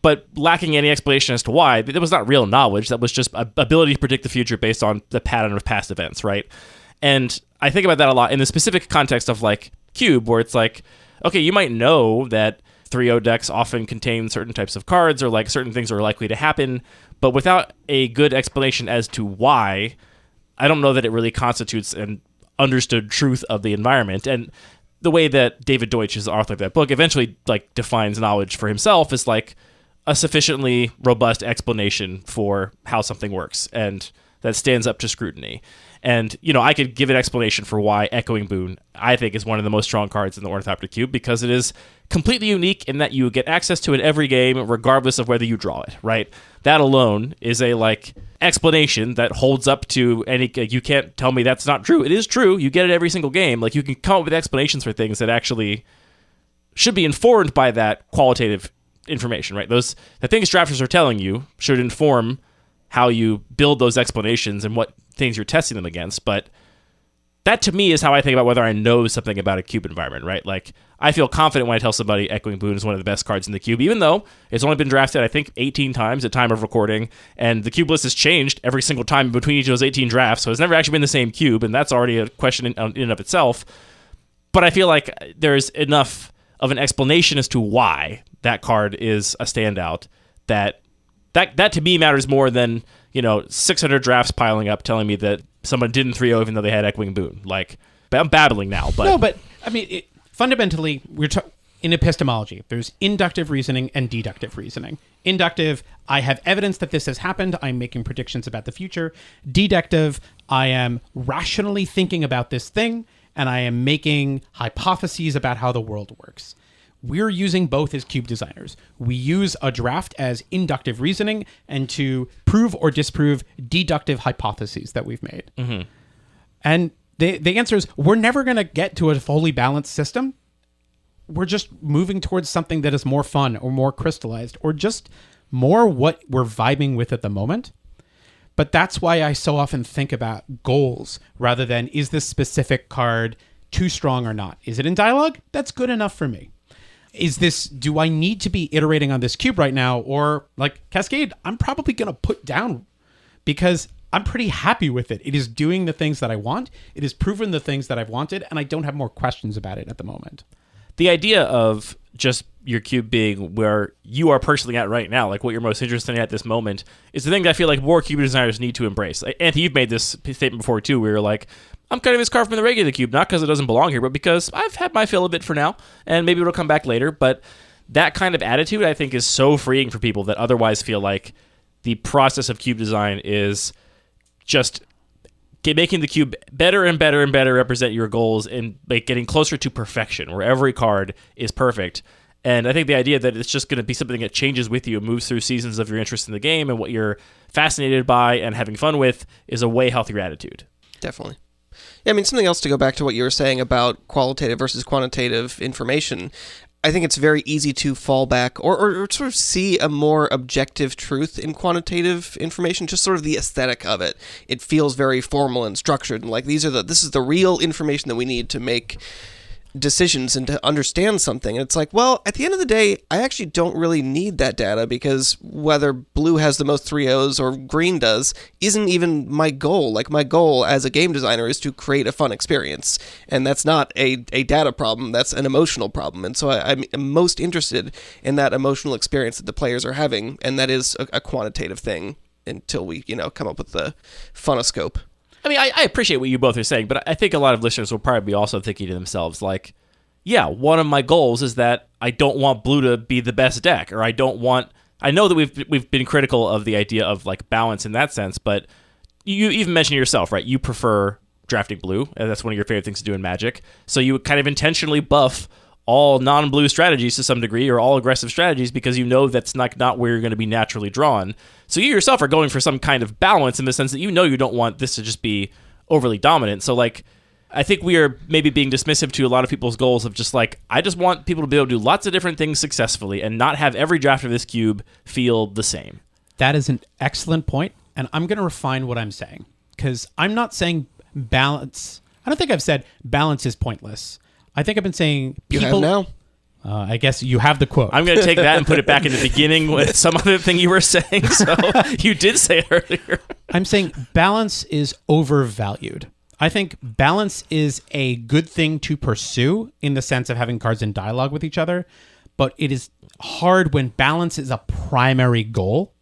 but lacking any explanation as to why. That was not real knowledge. That was just ability to predict the future based on the pattern of past events, right? And I think about that a lot in the specific context of like Cube, where it's like, okay, you might know that 3.0 decks often contain certain types of cards or like certain things are likely to happen, but without a good explanation as to why, I don't know that it really constitutes an understood truth of the environment. And the way that David Deutsch, is the author of that book, eventually like defines knowledge for himself is like a sufficiently robust explanation for how something works, and that stands up to scrutiny. And, I could give an explanation for why Echoing Boon, I think, is one of the most strong cards in the Ornithopter Cube, because it is completely unique in that you get access to it every game, regardless of whether you draw it, right? That alone is a, explanation that holds up to any... You can't tell me that's not true. It is true. You get it every single game. You can come up with explanations for things that actually should be informed by that qualitative information, right? The things drafters are telling you should inform how you build those explanations and what things you're testing them against. But that to me is how I think about whether I know something about a cube environment, right? Like, I feel confident when I tell somebody Echoing Boon is one of the best cards in the cube, even though it's only been drafted, I think, 18 times at time of recording, and the cube list has changed every single time between each of those 18 drafts, so it's never actually been the same cube, and that's already a question in and of itself. But I feel like there's enough of an explanation as to why that card is a standout that to me matters more than 600 drafts piling up telling me that someone didn't 3-0 even though they had Echoing Boon. Like, I'm babbling now, but no, but I mean, fundamentally, in epistemology, there's inductive reasoning and deductive reasoning. Inductive, I have evidence that this has happened. I'm making predictions about the future. Deductive, I am rationally thinking about this thing, and I am making hypotheses about how the world works. We're using both as cube designers. We use a draft as inductive reasoning and to prove or disprove deductive hypotheses that we've made. Mm-hmm. And the answer is we're never going to get to a fully balanced system. We're just moving towards something that is more fun or more crystallized or just more what we're vibing with at the moment. But that's why I so often think about goals rather than, is this specific card too strong or not? Is it in dialogue? That's good enough for me. Do I need to be iterating on this cube right now? Or like Cascade, I'm probably going to put down because I'm pretty happy with it. It is doing the things that I want. It has proven the things that I've wanted, and I don't have more questions about it at the moment. The idea of just your cube being where you are personally at right now, like what you're most interested in at this moment, is the thing that I feel like more cube designers need to embrace. Anthony, you've made this statement before too, where you're like, I'm cutting this card from the regular cube, not because it doesn't belong here, but because I've had my fill of it for now, and maybe it'll come back later. But that kind of attitude, I think, is so freeing for people that otherwise feel like the process of cube design is just making the cube better and better and better represent your goals and getting closer to perfection, where every card is perfect. And I think the idea that it's just going to be something that changes with you and moves through seasons of your interest in the game and what you're fascinated by and having fun with is a way healthier attitude. Definitely. Yeah, I mean, something else to go back to what you were saying about qualitative versus quantitative information. I think it's very easy to fall back or sort of see a more objective truth in quantitative information, just sort of the aesthetic of it. It feels very formal and structured, and like this is the real information that we need to make decisions and to understand something. And it's like, well, at the end of the day, I actually don't really need that data because whether blue has the most 3-0s or green does isn't even my goal. Like, my goal as a game designer is to create a fun experience. And that's not a data problem, that's an emotional problem. And so I'm most interested in that emotional experience that the players are having, and that is a quantitative thing until we, come up with the funoscope. I mean, I appreciate what you both are saying, but I think a lot of listeners will probably be also thinking to themselves, like, yeah, one of my goals is that I don't want blue to be the best deck, or I know that we've been critical of the idea of like balance in that sense, but you even mentioned yourself, right? You prefer drafting blue, and that's one of your favorite things to do in Magic. So you kind of intentionally buff all non-blue strategies to some degree, or all aggressive strategies, because you know that's not where you're going to be naturally drawn. So you yourself are going for some kind of balance in the sense that you know you don't want this to just be overly dominant. So like, I think we are maybe being dismissive to a lot of people's goals of just like, I just want people to be able to do lots of different things successfully and not have every draft of this cube feel the same. That is an excellent point, and I'm going to refine what I'm saying, because I'm not saying balance. I don't think I've said balance is pointless. I think I've been saying people... You have now? I guess you have the quote. I'm going to take that and put it back in the beginning with some other thing you were saying. So you did say it earlier. I'm saying balance is overvalued. I think balance is a good thing to pursue in the sense of having cards in dialogue with each other, but it is hard when balance is a primary goal.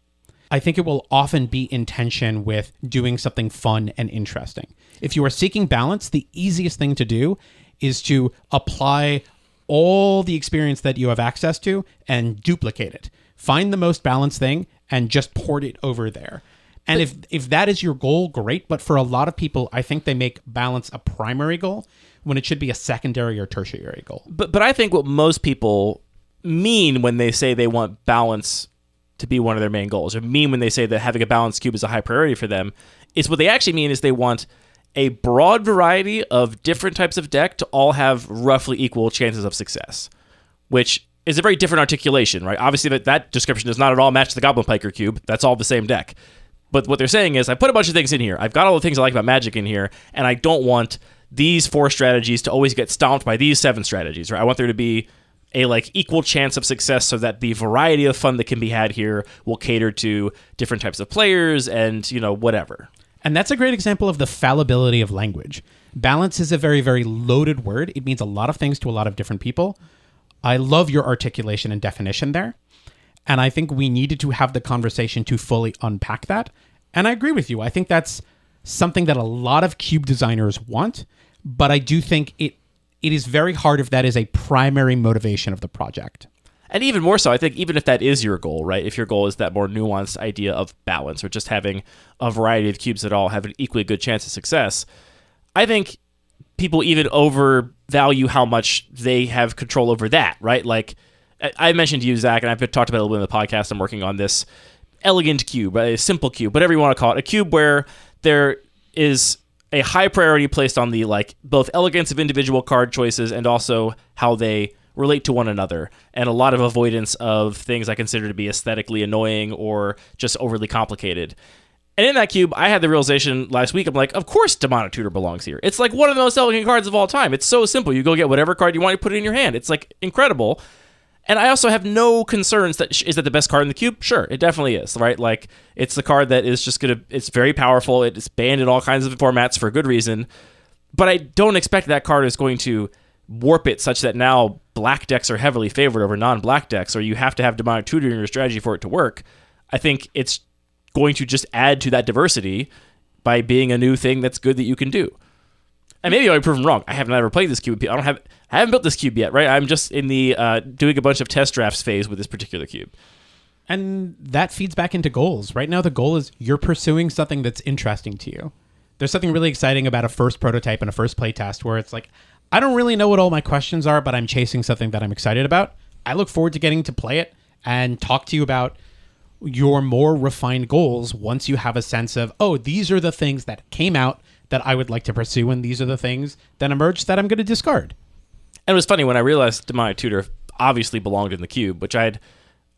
I think it will often be in tension with doing something fun and interesting. If you are seeking balance, the easiest thing to do is to apply all the experience that you have access to and duplicate it. Find the most balanced thing and just port it over there. And if that is your goal, great. But for a lot of people, I think they make balance a primary goal when it should be a secondary or tertiary goal. But I think what most people mean when they say they want balance to be one of their main goals, or mean when they say that having a balanced cube is a high priority for them, is what they actually mean is they want a broad variety of different types of deck to all have roughly equal chances of success, which is a very different articulation, right? Obviously, that description does not at all match the Goblin Piker cube. That's all the same deck. But what they're saying is, I put a bunch of things in here. I've got all the things I like about Magic in here, and I don't want these 4 strategies to always get stomped by these 7 strategies, right? I want there to be a like equal chance of success so that the variety of fun that can be had here will cater to different types of players and, whatever. And that's a great example of the fallibility of language. Balance is a very, very loaded word. It means a lot of things to a lot of different people. I love your articulation and definition there. And I think we needed to have the conversation to fully unpack that. And I agree with you. I think that's something that a lot of cube designers want. But I do think it is very hard if that is a primary motivation of the project. And even more so, I think even if that is your goal, right? If your goal is that more nuanced idea of balance or just having a variety of cubes that all have an equally good chance of success, I think people even overvalue how much they have control over that, right? Like I mentioned to you, Zach, and I've talked about it a little bit in the podcast, I'm working on this elegant cube, a simple cube, whatever you want to call it, a cube where there is a high priority placed on the like both elegance of individual card choices and also how they relate to one another, and a lot of avoidance of things I consider to be aesthetically annoying or just overly complicated. And in that cube, I had the realization last week, I'm like, of course Demonic Tutor belongs here. It's like one of the most elegant cards of all time. It's so simple. You go get whatever card you want, you put it in your hand. It's like incredible. And I also have no concerns that is that the best card in the cube? Sure, it definitely is, right? Like, it's the card that is just it's very powerful. It's banned in all kinds of formats for good reason. But I don't expect that card is going to warp it such that now black decks are heavily favored over non-black decks, or you have to have Demonic Tutor in your strategy for it to work. I think it's going to just add to that diversity by being a new thing that's good that you can do. And maybe I'll be proven wrong. I haven't ever played this cube. I haven't built this cube yet, right? I'm just in the doing a bunch of test drafts phase with this particular cube. And that feeds back into goals. Right now, the goal is you're pursuing something that's interesting to you. There's something really exciting about a first prototype and a first playtest where it's like, I don't really know what all my questions are, but I'm chasing something that I'm excited about. I look forward to getting to play it and talk to you about your more refined goals once you have a sense of, oh, these are the things that came out that I would like to pursue, and these are the things that emerged that I'm going to discard. And it was funny when I realized Demonic Tutor obviously belonged in the cube, which I had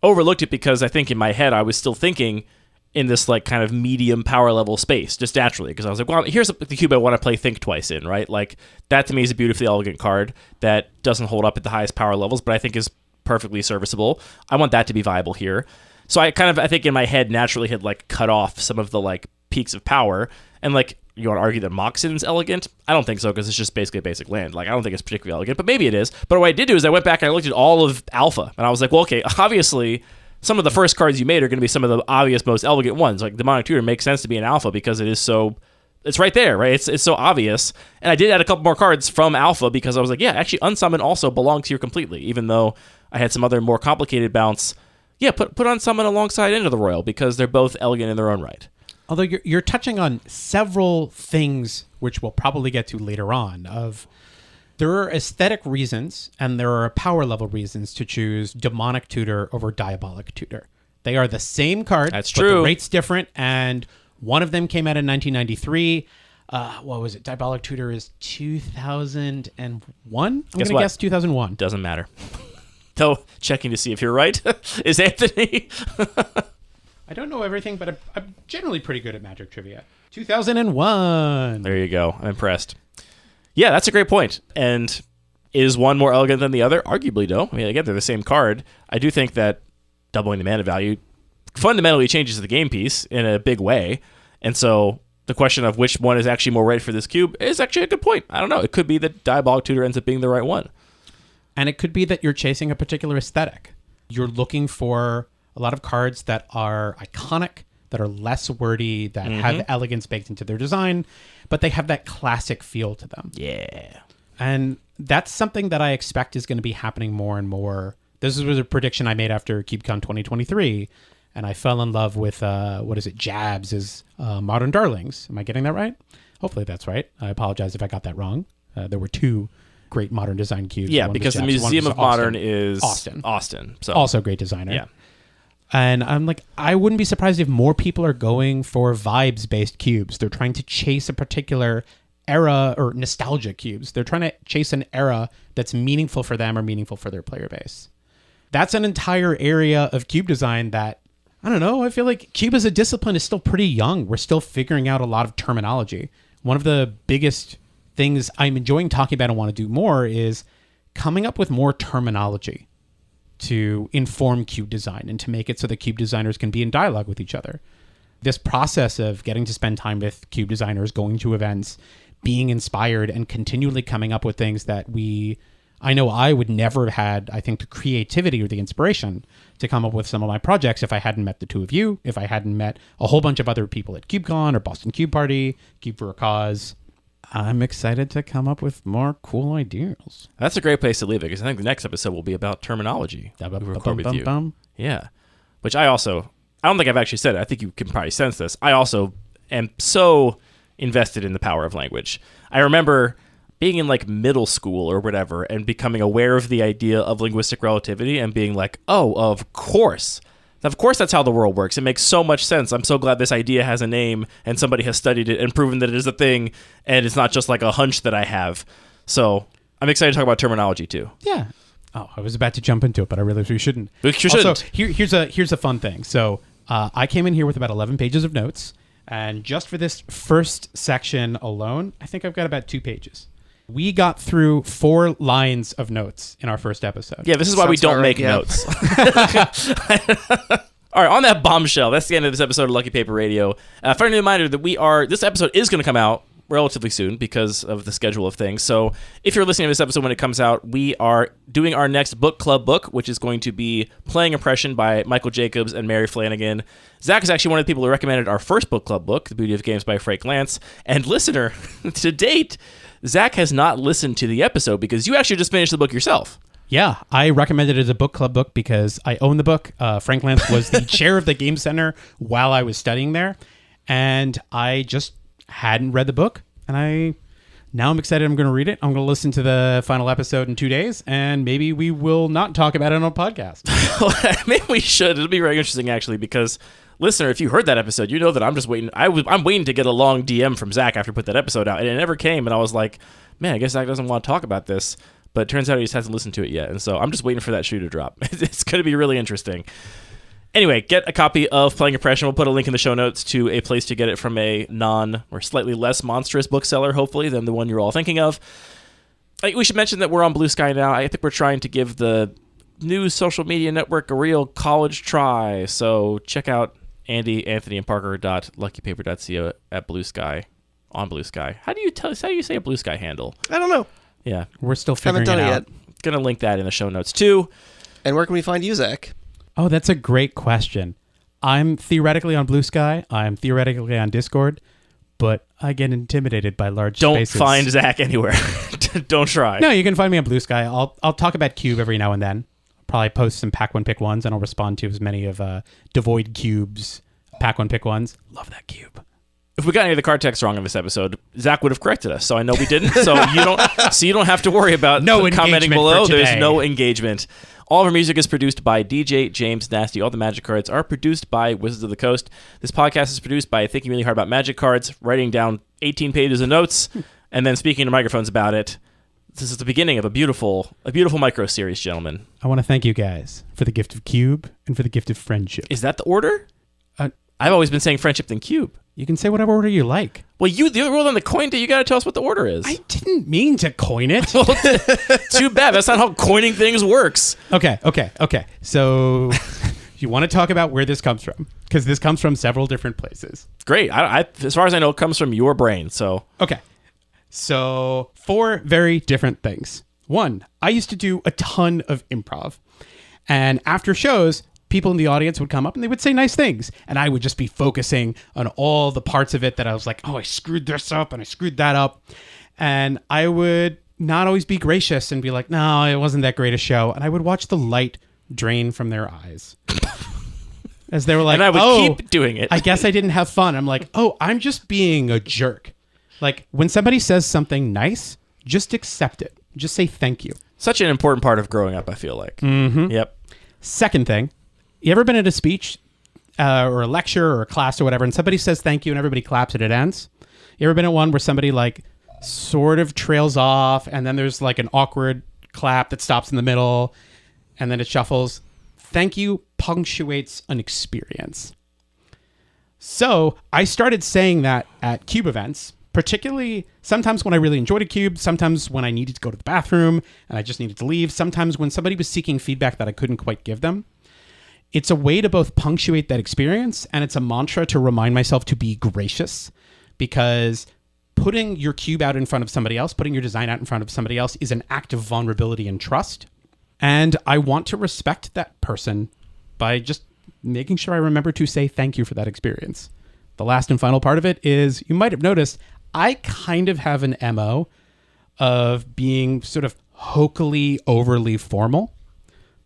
overlooked it because I think in my head I was still thinking in this like kind of medium power level space, just naturally, because I was like, well, here's the cube I want to play Think Twice in, right? Like, that to me is a beautifully elegant card that doesn't hold up at the highest power levels, but I think is perfectly serviceable. I want that to be viable here. So I think in my head naturally had like cut off some of the like peaks of power, and like, you want to argue that Moxon's elegant? I don't think so, because it's just basically a basic land. Like, I don't think it's particularly elegant, but maybe it is. But what I did do is I went back and I looked at all of Alpha, and I was like, well, okay, obviously some of the first cards you made are going to be some of the obvious, most elegant ones. Like, Demonic Tutor makes sense to be an Alpha because it's right there, right? It's so obvious. And I did add a couple more cards from Alpha because I was like, yeah, actually, Unsummon also belongs here completely, even though I had some other more complicated bounce. Yeah, put Unsummon alongside Into the Royal because they're both elegant in their own right. Although you're touching on several things which we'll probably get to later on of There are aesthetic reasons and there are power level reasons to choose Demonic Tutor over Diabolic Tutor. They are the same card. That's but true. the rate's different, and one of them came out in 1993. What was it? Diabolic Tutor is 2001? I'm going to guess 2001. Doesn't matter. Though, checking to see if you're right is Anthony. I don't know everything, but I'm generally pretty good at Magic trivia. 2001. There you go. I'm impressed. Yeah, that's a great point. And is one more elegant than the other? Arguably, no. I mean, again, they're the same card. I do think that doubling the mana value fundamentally changes the game piece in a big way. And so the question of which one is actually more right for this cube is actually a good point. I don't know. It could be that Diabolic Tutor ends up being the right one. And it could be that you're chasing a particular aesthetic. You're looking for a lot of cards that are iconic, that are less wordy, that have elegance baked into their design, but they have that classic feel to them. Yeah. And that's something that I expect is going to be happening more and more. This was a prediction I made after CubeCon 2023, and I fell in love with, Jabs' Modern Darlings. Am I getting that right? Hopefully that's right. I apologize if I got that wrong. There were two great modern design cubes. Yeah, One was because the Jabs, one Museum was of Modern Austin. is Austin. So Also a great designer. Yeah. And I'm like, I wouldn't be surprised if more people are going for vibes-based cubes. They're trying to chase a particular era, or nostalgia cubes. They're trying to chase an era that's meaningful for them or meaningful for their player base. That's an entire area of cube design that, I don't know, I feel like cube as a discipline is still pretty young. We're still figuring out a lot of terminology. One of the biggest things I'm enjoying talking about and want to do more is coming up with more terminology to inform cube design and to make it so that cube designers can be in dialogue with each other. This process of getting to spend time with cube designers, going to events, being inspired, and continually coming up with things that I know I would never have had, I think, the creativity or the inspiration to come up with some of my projects if I hadn't met the two of you, if I hadn't met a whole bunch of other people at CubeCon or Boston Cube Party, Cube for a Cause. I'm excited to come up with more cool ideas. That's a great place to leave it, because I think the next episode will be about terminology. We record with you. Yeah. Which I don't think I've actually said it. I think you can probably sense this. I also am so invested in the power of language. I remember being in like middle school or whatever and becoming aware of the idea of linguistic relativity and being like, oh, of course. Of course that's how the world works. It makes so much sense. I'm so glad this idea has a name and somebody has studied it and proven that it is a thing and it's not just like a hunch that I have. So I'm excited to talk about terminology too. Yeah. Oh, I was about to jump into it, but I realized we shouldn't. But you shouldn't. Also, here's a fun thing. So I came in here with about 11 pages of notes, and just for this first section alone, I think I've got about 2 pages. We got through 4 lines of notes in our first episode. Yeah, this is why we don't make notes. All right, on that bombshell, that's the end of this episode of Lucky Paper Radio. Friendly reminder that this episode is going to come out relatively soon because of the schedule of things. So if you're listening to this episode when it comes out, we are doing our next book club book, which is going to be Playing Impression by Michael Jacobs and Mary Flanagan. Zach is actually one of the people who recommended our first book club book, The Beauty of Games by Frank Lance. And listener, to date, Zach has not listened to the episode because you actually just finished the book yourself. Yeah, I recommended it as a book club book because I own the book. Frank Lance was the chair of the Game Center while I was studying there, and I just hadn't read the book, and now I'm excited. I'm going to read it. I'm going to listen to the final episode in 2 days, and maybe we will not talk about it on a podcast. Maybe we should. It'll be very interesting, actually, because, listener, if you heard that episode, you know that I'm just waiting. I'm waiting to get a long DM from Zach after I put that episode out, and it never came, and I was like, man, I guess Zach doesn't want to talk about this, but it turns out he just hasn't listened to it yet, and so I'm just waiting for that shoe to drop. It's going to be really interesting. Anyway, get a copy of Playing Impression. We'll put a link in the show notes to a place to get it from a or slightly less monstrous bookseller, hopefully, than the one you're all thinking of. We should mention that we're on Blue Sky now. I think we're trying to give the new social media network a real college try. So check out Andy, Anthony, and Parker.luckypaper.co at Blue Sky, on Blue Sky. How do you say a Blue Sky handle? I don't know. Yeah. We're still figuring Haven't done it it out. yet. Gonna link that in the show notes too. And where can we find you, Zach? Oh, that's a great question. I'm theoretically on Blue Sky. I'm theoretically on Discord, but I get intimidated by large spaces. Don't find Zach anywhere. Don't try. No, you can find me on Blue Sky. I'll talk about Cube every now and then. Probably post some Pack One Pick Ones, and I'll respond to as many of Devoid Cube's Pack One Pick Ones. Love that cube. If we got any of the card text wrong in this episode, Zach would have corrected us. So I know we didn't. So you don't have to worry about No commenting engagement below. for today. There's no engagement. All of our music is produced by DJ James Nasty. All the magic cards are produced by Wizards of the Coast. This podcast is produced by thinking really hard about magic cards, writing down 18 pages of notes, and then speaking to microphones about it. This is the beginning of a beautiful micro series, gentlemen. I want to thank you guys for the gift of Cube and for the gift of friendship. Is that the order? I've always been saying friendship then Cube. You can say whatever order you like. Well, the other rule on the coin day, you got to tell us what the order is. I didn't mean to coin it. Too bad. That's not how coining things works. Okay. So you want to talk about where this comes from? Because this comes from several different places. Great. As far as I know, it comes from your brain. So Okay. So 4 very different things. 1, I used to do a ton of improv. And after shows, people in the audience would come up and they would say nice things. And I would just be focusing on all the parts of it that I was like, oh, I screwed this up and I screwed that up. And I would not always be gracious and be like, no, it wasn't that great a show. And I would watch the light drain from their eyes. As they were like, and I would keep doing it. I guess I didn't have fun. I'm like, oh, I'm just being a jerk. Like, when somebody says something nice, just accept it. Just say thank you. Such an important part of growing up, I feel like. Mm-hmm. Yep. Second thing, you ever been at a speech or a lecture or a class or whatever, and somebody says thank you and everybody claps and it ends? You ever been at one where somebody like sort of trails off and then there's like an awkward clap that stops in the middle and then it shuffles? Thank you punctuates an experience. So I started saying that at Cube events, particularly sometimes when I really enjoyed a Cube, sometimes when I needed to go to the bathroom and I just needed to leave, sometimes when somebody was seeking feedback that I couldn't quite give them. It's a way to both punctuate that experience, and it's a mantra to remind myself to be gracious, because putting your cube out in front of somebody else, putting your design out in front of somebody else is an act of vulnerability and trust. And I want to respect that person by just making sure I remember to say thank you for that experience. The last and final part of it is, you might have noticed, I kind of have an MO of being sort of hokily overly formal.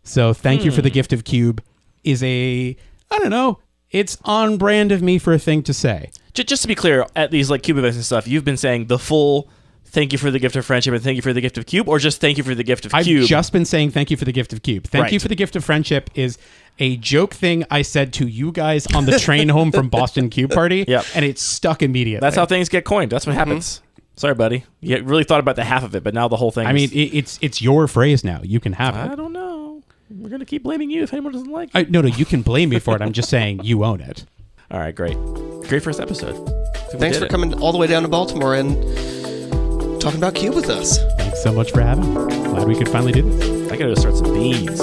So thank you for the gift of Cube is I don't know, it's on brand of me for a thing to say. Just to be clear, at these like Cube events and stuff, you've been saying the full thank you for the gift of friendship and thank you for the gift of Cube, or just thank you for the gift of Cube? I've just been saying thank you for the gift of Cube. Thank you for the gift of friendship is a joke thing I said to you guys on the train home from Boston Cube Party, Yep. and it stuck immediately. That's how things get coined. That's what happens. Sorry, buddy. You really thought about the half of it, but now the whole thing I mean, it's your phrase now. You can have it. I don't know. We're going to keep blaming you if anyone doesn't like it. No, you can blame me for it. I'm just saying you own it. All right, great. Great first episode. Thanks for coming all the way down to Baltimore and talking about Cube with us. Thanks so much for having me. Glad we could finally do this. I got to start some beans.